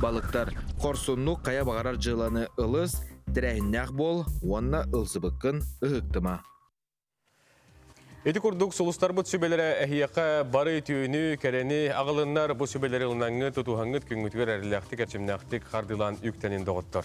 Балықтар, қорсынлық қая бағарар жыланы ылыс, тірәйіннәқ бол, онына ылсыбықын ұғықтыма. Эти курдук сулустар бут сүбелері әхияқа бары түйіні кәрені ағылыннар бұл сүбелері ұлнаңы тұтуғаңыт күнгітігер әріләқті кәрчімнәқтік қардылан үктенін доғыттыр.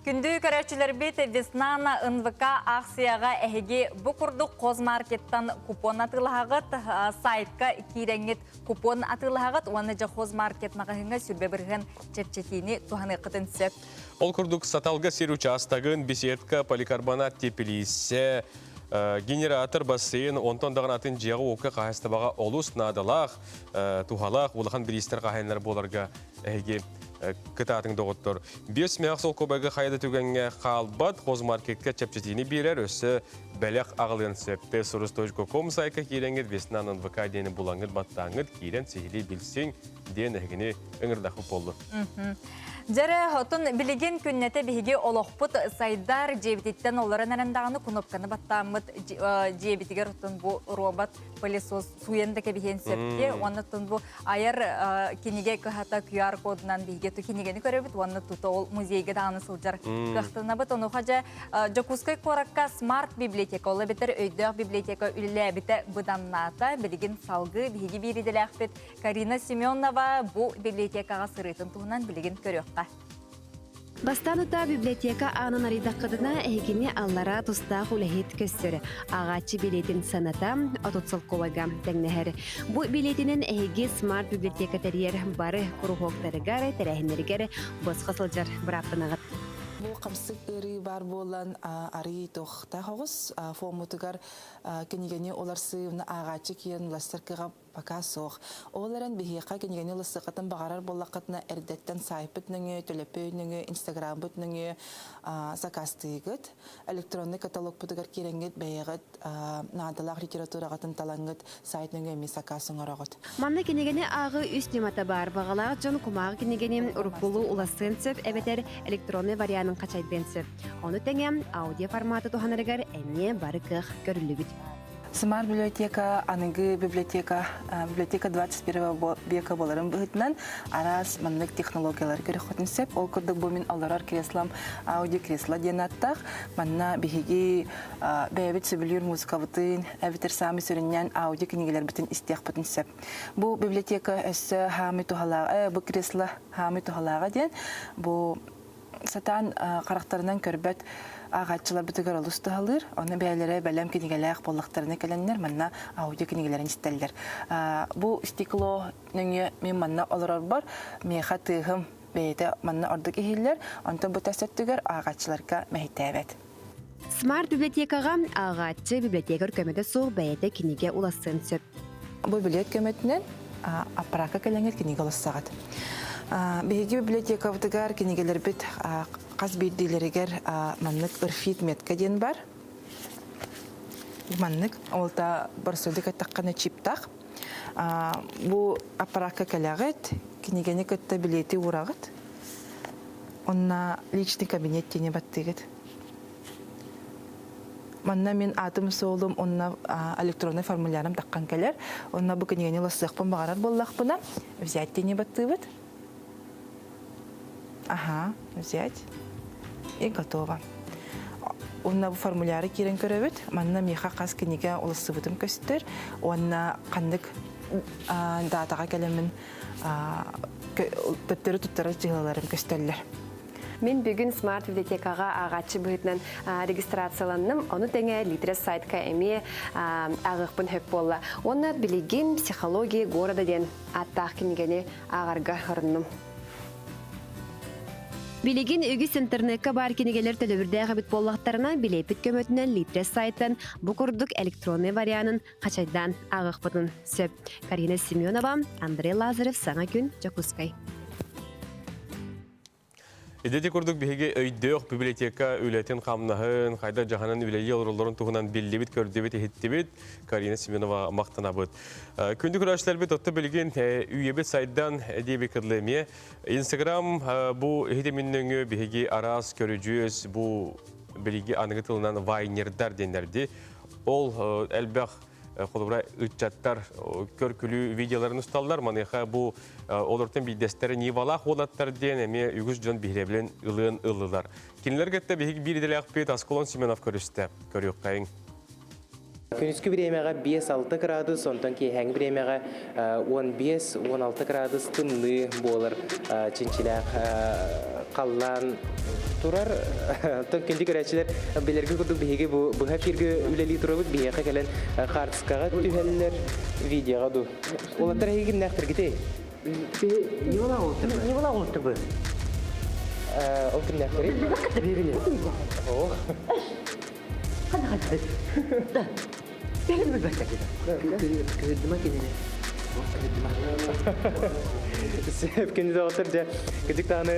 Күнді көрәчілер бет Веснана НВК акцияға әхеге бұл курдук қозмаркеттан купон атылағыт, сайтқа кейреңет купон атылағыт, оны жа қозмаркет мағығыңа сүрбе бірген чепчетіні туғаны қытын сөп. Ол курдук саталға сер участагын беседка поликарбонат тепілесе генератор бассейн, онтон дағын атын жағы оқы қағыстабаға олыс надалақ, тухалақ, олыған бірістер қағайынлар боларға әйге кітатын доғыттыр. Бес мәқ сол көбәгі қайда түгенге қалбат, қозмаркетке чәпчетіні берер, өсі бәләқ ағылын сөпті. Сурус.com сайқа кейленгет, Веснан НВК дені бұлаңғыт баттаңғыт, кейлен сейілі білсең, ден әгіне өңірдақы болды. Жәрі отын білеген күннеті бейге олықпыт сайдар жебететтен оларын әріндағыны күнопқаны баттамыд жебетігер отын бұл робот пылесос суенді кәбейен септе. Оны тұн бұл айыр кенеге күхата QR кодынан бейге тұ кенегені көребіт. Оны тұты ол музейге дағыны сылжар күқтына бұт. Оны қажа жокускай қораққа смарт библиотека, олы бітір өйдіғ библиотека үлі біті бұданната білеген салғы бейге беределі ақпет. Карина Семенова бұл библиотекаға сырытын тұғынан білеген көрек. Бастаныта библиотека анын аридаққыдына әйгіне аллара тұстақ үләхет көссірі. Ағачы билетин саната отутсыл қолаға тәңнәхәрі. Бұ билетинен әйге смарт библиотека тәрер бары құрухоқтарығары, тәрәхінергері босқа сылжар бұраптынағыд. Бұл қамсық үрі бар болан арый тоқта қоғыз. Фомутығар кенегені олар сыйымны ағачы кейін ластырқыға пока соқ. Оларын бихиқа кенегені лысықатын бағарар болақытына әрдеттен сайпыт нүңі, төлепөй нүңі, инстаграм бұт нүңі закастығыт. Электронный каталог бұтығар керенгет бәйіғыт надылақ литературағатын талаңғыт сайт нүңі әмі закасын орағыт. Манна кенегені ағы үст немата бар бағалағы жон кумағы кенегені ұрықбулу уласын сөп әбетер электронный варианын қачайден сөп. Оны тәңем аудио форматы туханарыгар әне бары кық көрілі бүт. Смарт библиотека, анығы библиотека 21 века боларын бұғытынан арас манлық технологиялар көрі қотын сөп. Ол күрдік бұмын аларар креслам аудио кресла ден аттақ. Манна бігі бәйбіт сөбілер музыка бұтын, әвітер сами сөрінен аудио кенегелер бұтын істеқ бұтын сөп. Бұл библиотека өсі хамы тухалаға, бұл кресла хамы тухалаға ден. Бұл сатан қарақтарынан көрбәт ағатчылар бүтігер олысты алыр, оны бәйлері бәлем кенегеләқ боллақтарыны кәләнлер, манна аудио кенегелерін істелдер. Бұл стекло нүңе мен манна олырар бар, меха тығым бәйті манна ордық ехелер, онтын бұл тәсеттігер ағатчыларға мәйті әбәт. Смарт библиотекаға ағатчы библиотекар көмеді соқ бәйті кенеге уласын сөп. Бұл билет көмөтүнөн аппаратка келеңер кенеге олыссағат. Беги библиотека бұтығар кенегелер біт қаз бейдейлерігер маннық үрфит метка ден бар. Маннық олта бір сөйлік аттаққаны чиптақ. Бұл аппаратка келәғыт, кенегені көтті билеті урағыт. Онна личный кабинет тене баттығыт. Манна мен атым соолум, онна электронный формулярым таққан келер. Онна бұл кенегені ласықпын бағарар боллақ бұна. Взять тене баттығыт. Ага, взять. И готово. Онна бұл формуляры керен көрөбіт. Манна меха қаз кенеге олысы бұтым көстір. Онна қандық датаға келемін төттері жығыларым көстерлер. Мен бүгін смарт библиотекаға ағатшы бұғытынан регистрацияланным. Оны тәңе литрес сайтқа әме ағықпын хөп болла. Оны білеген психология города ден аттақ кенегені ағарға ғырынным. Билеген үгіс интернетка бар кенегелер төлөбірдәғі біт боллақтарына билейпіт көмөтінен литрес сайттан бұқұрдық электронный варианын қачайдан ағықпытын сөп. Карина Семенова, Андрей Лазарев, Саңа күн, Жакускай. Идети көрдік бігі өйдеуқ библиотека үлетін қамнағын, қайда жағанын үлелі олырыларын тұғынан белдебет, көрдебет, ехеттебет, Карина Семенова мақтана бұд. Күнді күрәшілер бет отты білген үйебет сайдан әдебе кірлеме. Инстаграм бұл ехетемінніңі бігі арас көріжіз, бұл білгі анығы тылынан вайнердар денерді. Ол әлбәқ қолыбыра үтчаттар көркілі видеоларын ұсталдар. Манеха бұл олардың бейдестері невалақ олаттар ден әме үгіз жон бейребілен ұлын ұлылар. Кенілер кәтті бір еделі ақпет Асколон Семенов көрісті. Көрек қайын. Күнүскү биремега 5-6 градус, онтон кейхәң биремега 15-16 градус тынны болар. Чинчиләк қаллан турар. Күнді көрәчілер белергі күрдік бейге бұға фиргі үлелі тұрабыд бейеқа кәлін қартысқаға түхәлілер видеоға ду. Олаттар әйгін нәқтір кетей? Не бола олттыр бұ? Ол күн нәқтір? Бейбілі. Қады. Gelin bir bakta keda. Kızdırma kendini. Sep kendi de oturca küçük tane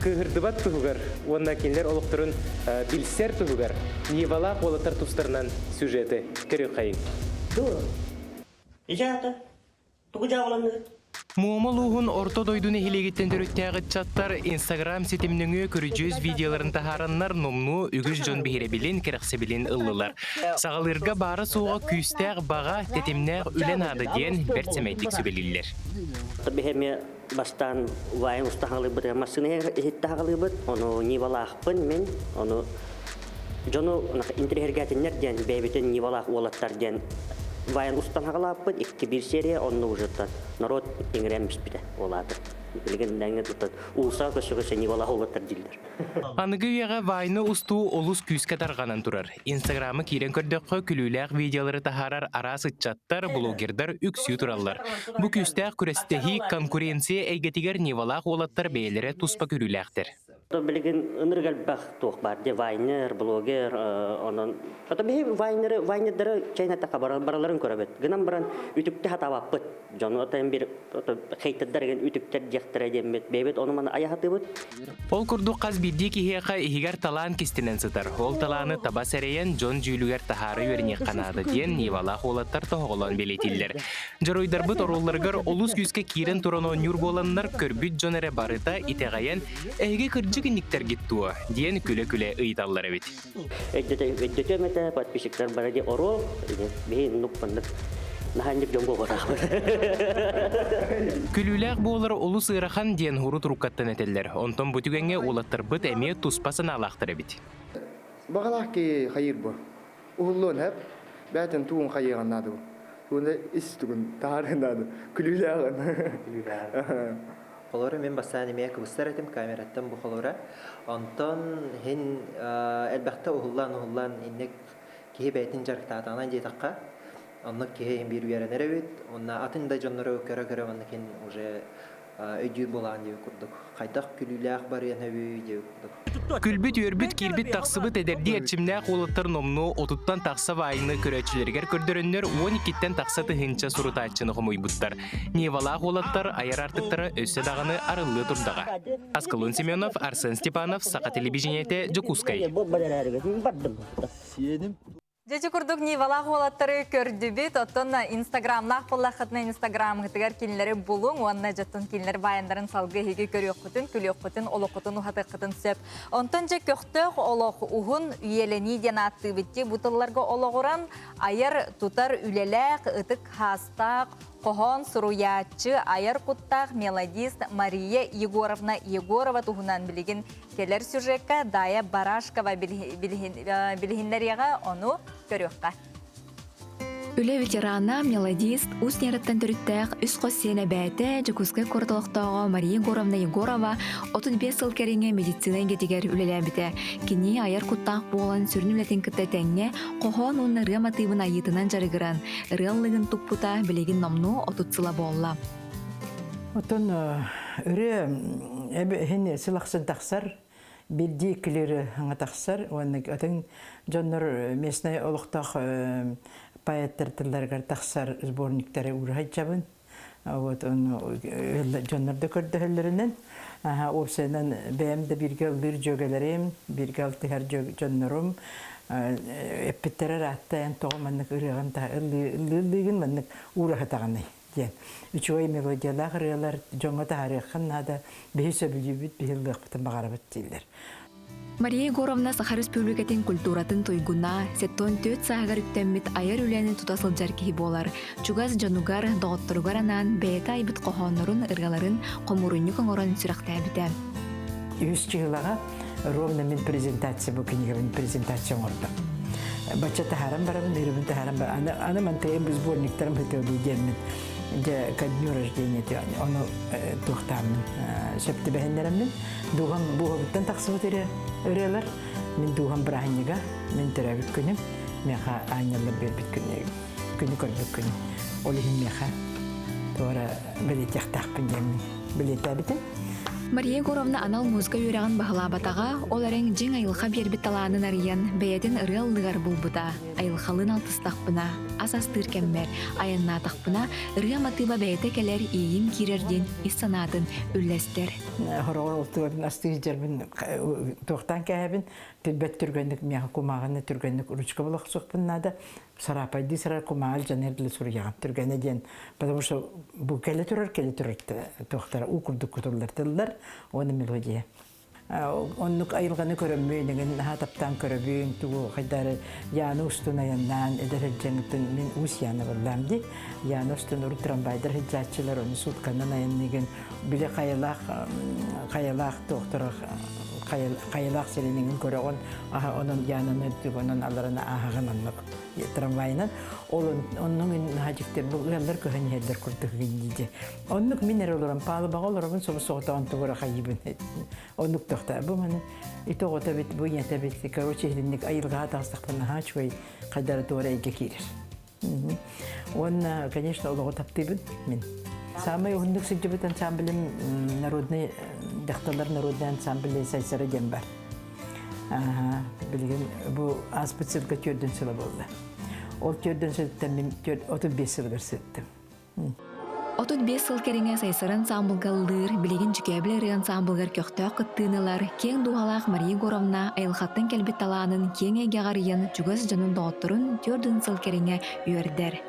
kıhırdıbat tuğgar. Onunla kendiler olukturun bilser tuğgar. Nivala olatar tustlarından süjeti. Körüyor kayın. Doğru. İcatı. Tuğacağı olanlar. Muğmaluğun orta doyduğunu hilegitten törüttəği çattar Instagram siteminin körücüz videoların taharanlar nomnu ügüz jön bihirebilin kerəxsebilin ıllılar. Sağalırga barı soğa küstəğ bağa tetimnəğ ülen adı diyen bertsemeydik sübeliller. Bihemye bastan vayan ustahalı bıdı masını hittahalı bıdı. Onu nivalaqpın men. Onu jonu interhergatinler diyen beybetin nivalaq olattar diyen Vayan ustan haqalapıd, ikki bir seriya onu ujattan. Narod ingrenmiş bide oladı. Bilgen denge tutat. Ulsa köşüge nivala olatar diller. Anıgı yağa vayını ustu olus küske targanan turar. Instagram'ı kiren kördökkö külüleğ videoları taharar arası çattar bloggerдар üksü turallar. Bu küsteğ kürestehi konkurensiya eygetiger nivala olattar beylere tuspa külüleğdir. То билеген ыныргал бах тух бар де вайнер, блогер, онон. Ата бе вайнердары чайната бараларын көрөбөт. Гынан баран үтүктө хатабаппыт. Жону атан бир хейттердерген үтүктөр жактыра демет. Бебет оны мана аяхатыбыт. Ол курдук каз бидди кихека игер талаан кистинен сытар. Ол талааны таба серейен жон жүүлүгер тахары верне канады ден нивала холаттар тоголон белетиллер. Жаройдарбыт оролларгар олус күскө кирен туроно нюр боланнар көрбүт жонере барыта итегайен эге кыржыгынниктер гиттуа диен күлө-күлө ыйталлар бит. Эддете мете подписчиктер баради орол, бейин нукпандык. Нахандик жонго барах. Күлүләк болар олус ырахан диен хуру туруккаттан этеллер. Онтон бүтүгенге улаттарбыт эме туспасын алактыр бит. Багалаки хайыр бу. Уллон хеп бәтен туун хайыганнады. Туны истүгүн таарынады. Күлүләган. Холора мен басаны мек бустаратым камераттан бу холора. Антон хин элбәттә уллан иннек ки бәйтин жарктатанан жетакка. Анны ки бир үеренер бит. Онна атында жоннору көрө анныкин уже өйдү болан дип курдук. Кайдак күлүләк бар янабы дип курдук. Күлбүт өрбүт кирбит таксыбыт эдерди эрчимнә кулыттар номну отуттан такса вайны көрөчүләргә көрдөрөннөр 12тен такса тыгынча сурутачыны хомуйбуттар. Невала кулыттар аяр артыктары өссө дагыны арылы турдага. Аскалун Семенов, Арсен Степанов, Сака телевидениете, Жокускай. Жечи курдук Нивала холаттары көрдүбүт, оттон Инстаграмнах боллахытны Инстаграм гытыгар кинлери булуң, онна жаттын кинлер баяндарын салгы хеги көрөккүтүн, күлөккүтүн, олоккутун ухатыккытын сөп. Онтон же көктөк олок ухун үйелени ден атты битти бутылларга ологуран айыр тутар үлелек, ытык хастак, Кохон суруячы аяр куттах мелодист Мария Егорова туһунан билигин келер сюжетка Дая Барашкова билигинлерияга ону көрөкка. Үле ветерана, мелодист, ус нераттан түріттәк, үс қоссена бәйті, Жокускай кордылықтағы Мария Егорова 35 сыл кәріңе медицина кетігер үлелі біті. Кені аяр құттақ болан сүрінілетін күтті тәңне, қохон оны ремативын айытынан жарығыран, реаллығын тұқпыта білеген номну 30 сыла болла. Отын үрі әбі сылақсын тақсар, білді кілері аңа тақсар, оның жоннар месіне олықтақ поэттер тахсар сборниктары урайчабын. Вот он жоннарды көрдөлөрүнөн орсенен бемде бирге бир жөгөлөрүм, бирге алтыгар жоннорум эппеттерер аттан тогманнык ырыган та ыллыгын маннык урахатаганы ден. Үчөй мелодиялар ырылар жоңго тарыхын нада бейсе билибит бихилдык багарабыт дилер. Мария Егоровна Саха Республикатын культуратын тойгуна, сеттон төт сағар үктеммит айыр үленin тутасыл жаркихи болар. Чугаз жанугар доғыттырғаранан бәйті айбыт қоғонларын ырғаларын қомурыню қоңырын сүрақтай біті. 100 жылаға ровно мен презентация бұл книгавын презентация орда. Бача тахарам барамын, ирыбын тахарам барамын. Ана мантайым біз сборниктарым хытылды денмін. Ко дню рождения оны тухтамын. Шепті бәхендерімін. Дуған бұғабыттан тақсыбыт өрелер. Мен дуған бірағынеға, мен түрәбік күнім. Меха айнялы бербіт күні көрбік күні. Олығын меха. Туара білет яқтақпын демін. Білет әбітін. Мария Егоровна анал музыка үйрәгін бағылабатаға, оларың жин айылға бербіт таланын арыян, бәйетін ырылдығар бұлбыта, айылқалын алтыстақпына, асастыр кәммер, аяннатақпына, ырыя матыба бәйті кәлер иейін кирерден иссанатын үлләстер. Хорағыр олтығырын астығы жербін тоқтан кәйбін, тілбәт түргендік меға кумағыны түргендік ұрычқа болақ соқпыннады, сарапайды сарар кумағыл жанерділі сұрияған түргені ден. Потому что бұл кәлі тұрар тоқтар, ұқырдық күтілдер тылдар, оны мелодия. Оннук айылғаны көрөмбөйнеген хатаптан көрөбөйн тугу қайдары яны устуна яннан эдер хеджеңтін мен ус яны болламди. Яны устун уру трамвайдар хеджатчылар оны сутканан аяннеген биле қайылақ тоқтырық қайылақ селенеген көрөғын оның янын өттік оның аларына ағағын аннық трамвайынан. Onun hacıktır bu yerler köhen yerler kurduğu gibi. Onluk miner olurum pahalı bağ olurum sonra soğukta antugora kaybın. Onluk doktor bu manı ito o tabi bu yine tabi karoçe hedinlik ayılga tasdikten ha şöyle kadar doğru gelir. Он, конечно, олого таптыбын мен. Самый угнук сыджыбыт ансамблем народный дакталар народный ансамбле сайсары дем бар. Билген бу аспыцылга төрдөн сыла болду. Ол төрдөн сыттан мен 35 сылгар сыттым. 35 сыл кереңе сайсары ансамблгаллыр, билеген жүкәбілері ансамблгар көқтөк кыттыынылар, кең дуғалақ Мария Егоровна айылхаттың кәлбет таланын кең әгеғарыйын жүгөз жанын доғыттырын төрдін сыл кереңе үйердер.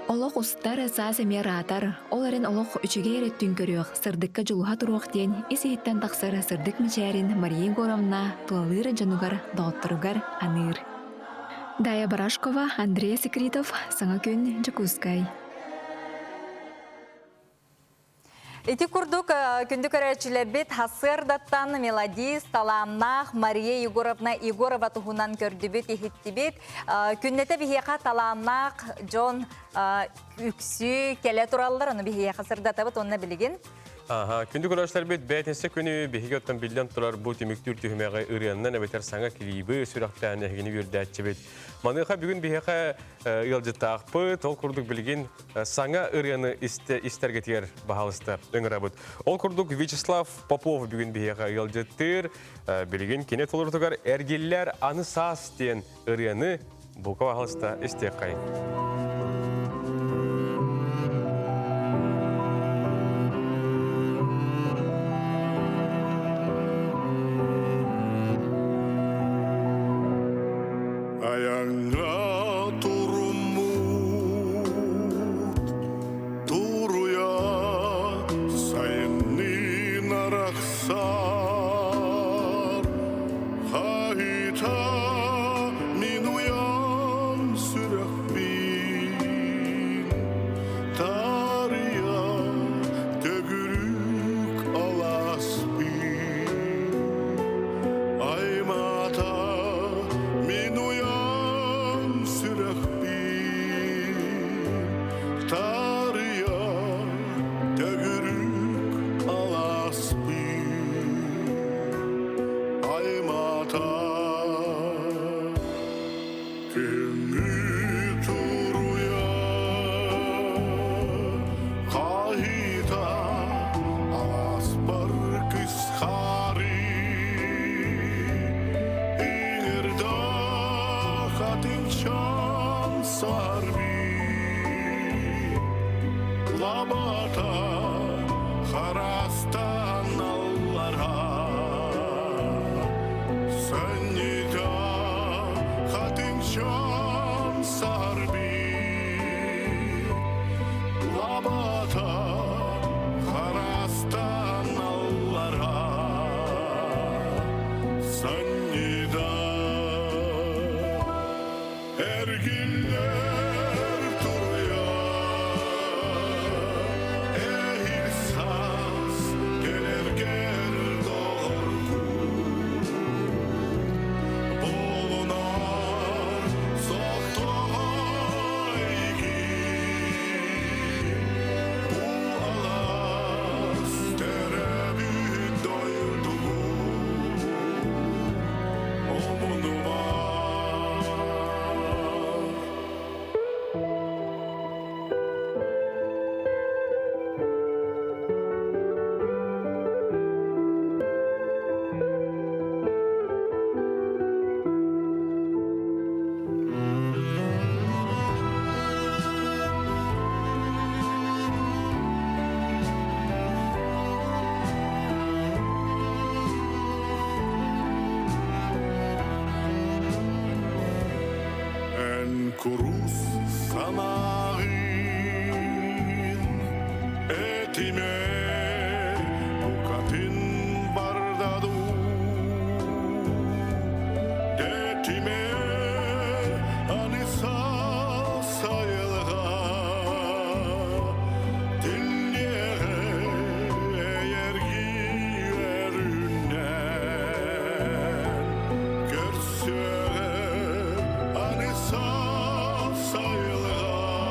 Олық ұстар саас әме ратар, оларын олық үчіге ереттін көріғ, сырдыққа жылуға тұруқ ден, есейттен тақсыр сырдық мечәрін Мария Егоровна туалыры жанугар доғыттырыгар аныр. Дая Барашкова, Андрей Секретов, Саңа күн, Жакускай. Ити курдук күндүк әрәчілебет хасырдаттан мелодист таламнах Мария Егоровна Егорова туһунан көрдүбүт ихиттибит. Күннете бихеқа таламнах Джон үксү келе тураллар, оны бихеқа сырдатабыт, онына білеген. Күндүк көрәчләр бит бәйтенсе күні бихеге оттан билден турар бу темиктүр түһмәгә үрәннән әбетер саңа клибы сүрәктән әгене үрдәтче бит. Маныха бүгін бихеға елжытақпы, тол күрдік білген саңа үрәні истәрге тер бағалысты өңірабыт. Ол күрдік Вячеслав Попов бүгін бихеға елжыттыр, білген кенет олырдығар әргеллер аны саас ден үрәні бұқа бағалысты істек қайын. Kurus sanağın etime bukatin bardadu detime anisa sayılga dinle yergi veründen görse anisa sayılga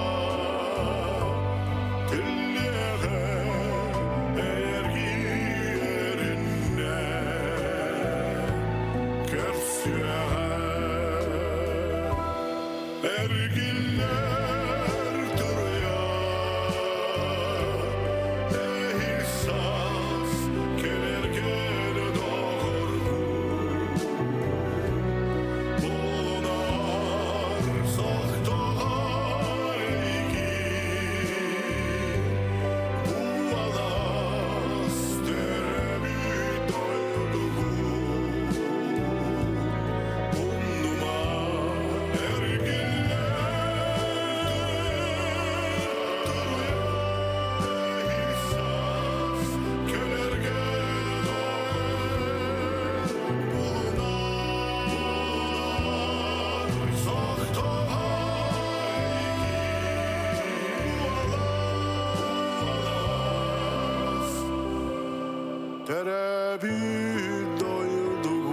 terabir doyduğu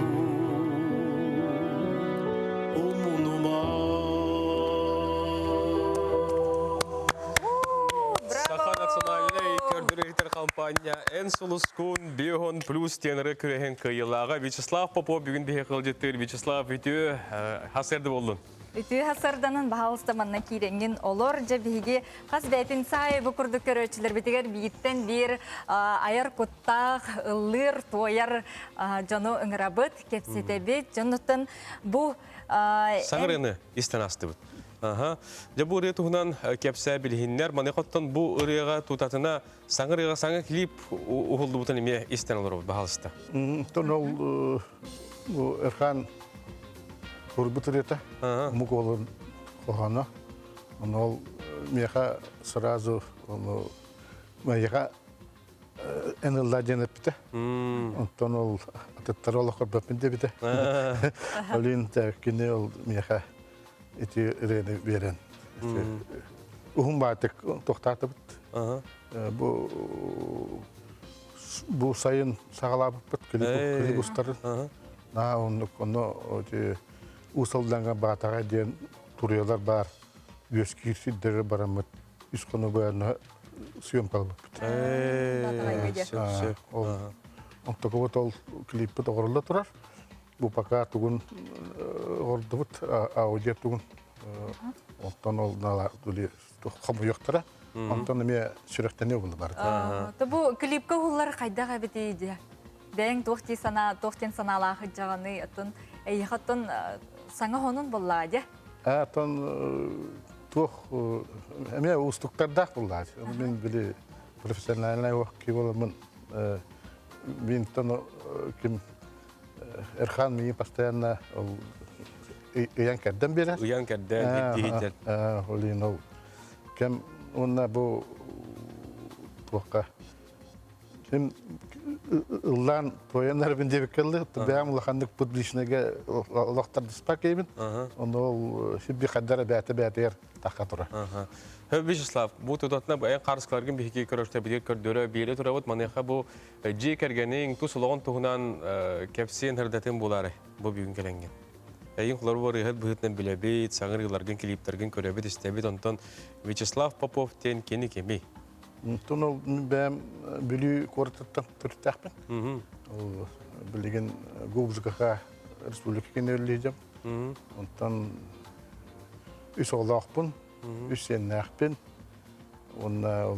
umunuma. Саха национальный көрдіректер компания «Эн Сулускун Биогон Плюс» тенері күреген кыйылаға Вячеслав Попов бүгін бейе қылдеттір. Вячеслав, үйтіе хасерді болдың. Үтүү хасырданын бағалыстаманна киренген олор жабиге қас бәйтін сай бұқырды көрөчілер бетігер бейттен бір айар құттақ, ылыр, тойар жону ұңырабыт, кепсетебет, жонуттан бұ... Саңырыны істен асты бұд. Бұл ұрия тұғынан кепсә білгенлер, маны қоттан бұл ұрияға тұтатына саңырыға саңы клип ұғылды бұтын еме істен олар бұд бағалысты. Тұн ол әрхан Урбут рета, муколон хохана, он меха сразу, он меха энелладен пите, он тонул оттарол хорбапин дебите, олин так кинел меха эти рены верен. Ухумбатек тохтатып, бу сайын сагалабып клибустар, на он оно Усалданған бағатаға ден турыялар бар, өскерсіздері барамыд, үскіні бәріні съемкалы бұппыд. Онтығы бұт ол клиппі тоғырылы тұрар. Бұл пақа тұғын орды бұт, аудия тұғын. Онтан ол қамы еқтіра. Онтан үме сүректене бұлды бар. Бұл клипкі ұллар қайдаға бітейді? Бәң тоқтен саналағы жағаны ұтын, әйіғаттын саңа honun бұллады? Атын тоқ, әме ұстықтардақ бұллады. Мен білі профессиональный оқы боламын. Мен тұны кім Эрхан мені постоянно ұян кәрден берер. Ұян кәрден, еттейдер. Олин ол. Кім онна бұл тоққа. Кім Ыллан тоянар бен дебек келді, бәм ұлақандық публичныға ұлақтарды спак еймін, оны ол шүббі қаддары бәті-бәтігер таққа тұра. Вячеслав, бұл тұтатына әйін қарысқыларғын бейхеке көрішті бідер көрдері бейлі тұра бұд, манеқа бұл жей кәргенің тұс ұлағын тұғынан кәпсен ғырдатын болары бұл бүгін келенген. Әйін құлар бұл рейхет бұғытнан білебейт, саңыр ғыларғын келіптерген көребет істебет, онтан Вячеслав Попов тен кені кемей. Тұныл бәм бүлі қорыттан түрттәқпен. Білеген Губзықаға республика кенерлейдім. Онтан үс оғылақпын, үс сеннәқпен. Онна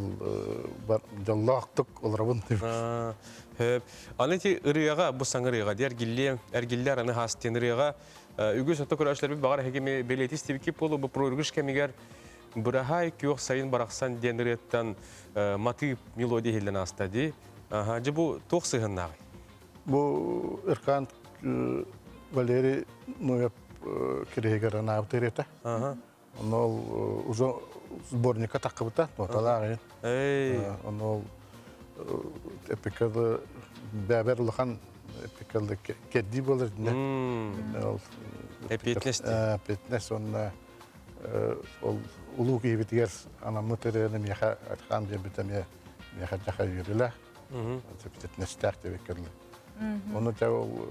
жаллақтық оларабын. Анети ұрияға, бұл саңырыға, әргілер аны хастен ұрияға, үгі сөтті көрәшілер бір бағар әкеме белеті істебі кеп болу, бұл пройырғыш кәмегер Бұрахай күйоқ сайын барақсан деніреттен матып мелодия елден астады. Жы бұл тоқ сығыннағы? Бұл Ирхан Валерий Нуяп керегер анабыты реті. Ол ұзы сборника таққыбыта, ноталағы. Ол эпикалы бәбер ұлыған эпикалы кәдді болыр. Эпетнес онына улуу кейбетігер анамны тірені меха айтқан жебітім меха жақа үйірілі. Эпетнестәк деп екерлі. Оны жау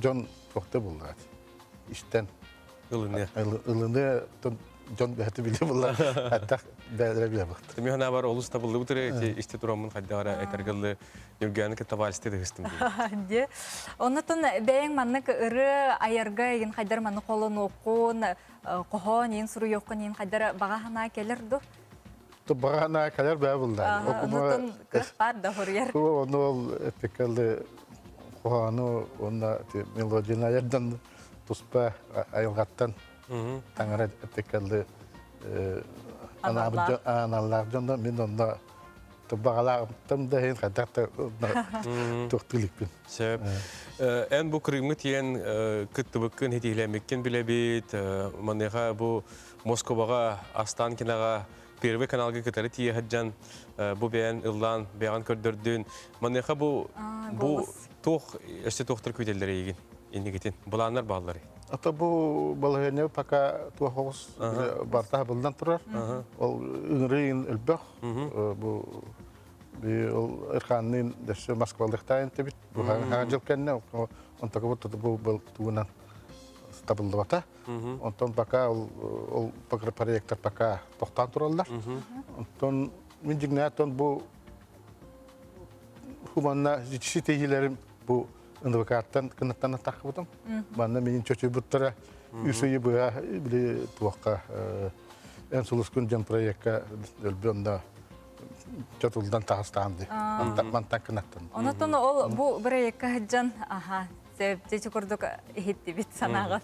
жон тоқты болды. Іштен. Үліне жон бәті білі болды. Әттәк бәдірі білі бұқты. Мен бар олыс табылды бұтыры, іште тұрамын қайдағара әтергілі Евгений Тавальсты дегістім. Онытын бәйін маннық ұры айырға еген қайдар манны қолын оқуын, қоғын, ең сұру еқін, ең қайдар бағағына келер ду? Бағағына келер бәй болды. Онытын күш бар да ғырыр. Оны ол әпекелі қоғаны, оны мелодияны айырдан тұспа айылғаттан таңыра әпекелі аналар жонда мен онда бағалағымтым да ең қадақта тоқтылықпен. Ән бұл күрігімі тиен күтті бүккін хетейлемеккен білебейт, манеға бұл Москваға, Астанкинаға, Первый каналға күтәрі тие хаджан, бұл бәйін ұллан, бәйған көрдірдін. Манеға бұл тоқ, өсті тоқтыр көйделері еген, енігетін, бұланар бағалары. Ата бұл балығыны пака туақоғыз бартаға бұлдан тұрар. Ол үңірейін үлбәқ, бұл Ол Ирханның дөсі Москвалықтайын тебіт. Бұл жыл кәнне, он такы бұл туынан стабылды бата. Онтон пока ол проекттар пока тоқтан тұралдар. Онтон мен жігіне аттон бұл хуманна жетіші тегелерім бұл НВК-аттан кінаттан тақы бұдым. Банна менің чөчі бұттыра үсейі бұға біле туаққа ән сұлыс күн жан проектқа өлбенда чөтілден тағыстанды. Мантан кінаттан. Онытын ол бұл проектқа жан, себеп жечі күрдік ехетті бет санағы.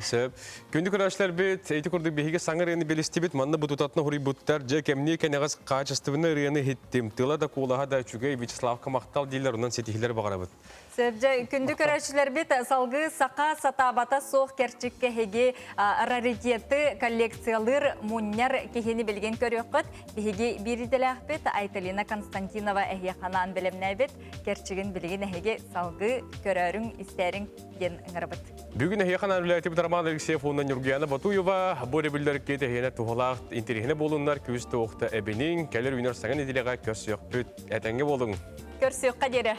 Себеп, күнді күрәшілер бет, әйті күрдік бейге саңыр ені белесті бет, манна бұтутатына құрай бұттар, жа кәміне кәнеғыз қачыстывыны рейені хеттім. Тыла да қолаға да чүгей Вячеславқа мақтал дейлер, онан сетихілер бағара бұд. Себеп, күнді күрәшілер бет, салғы сақа сатабата соқ керчікке хеге раритеті коллекциялыр мұннер кехені білген көріққыт, бейге беріделәқ бет, Айталина Константинова әйеқанан білімнәй бет, керчігін білген әйге салғы көрәрің истерин ген ыңырбыт. Бүгін әйеқанан үләйті бұд Роман Алексеев онан Юргияна Батуева, бұр білдер кейті әйені туғылақ интерехіне болыңдар көзді оқты әбенің, кәлер үйнер саңын еділеға көрсіяқ бүт әтәңге болың. Көрсіяққа дері.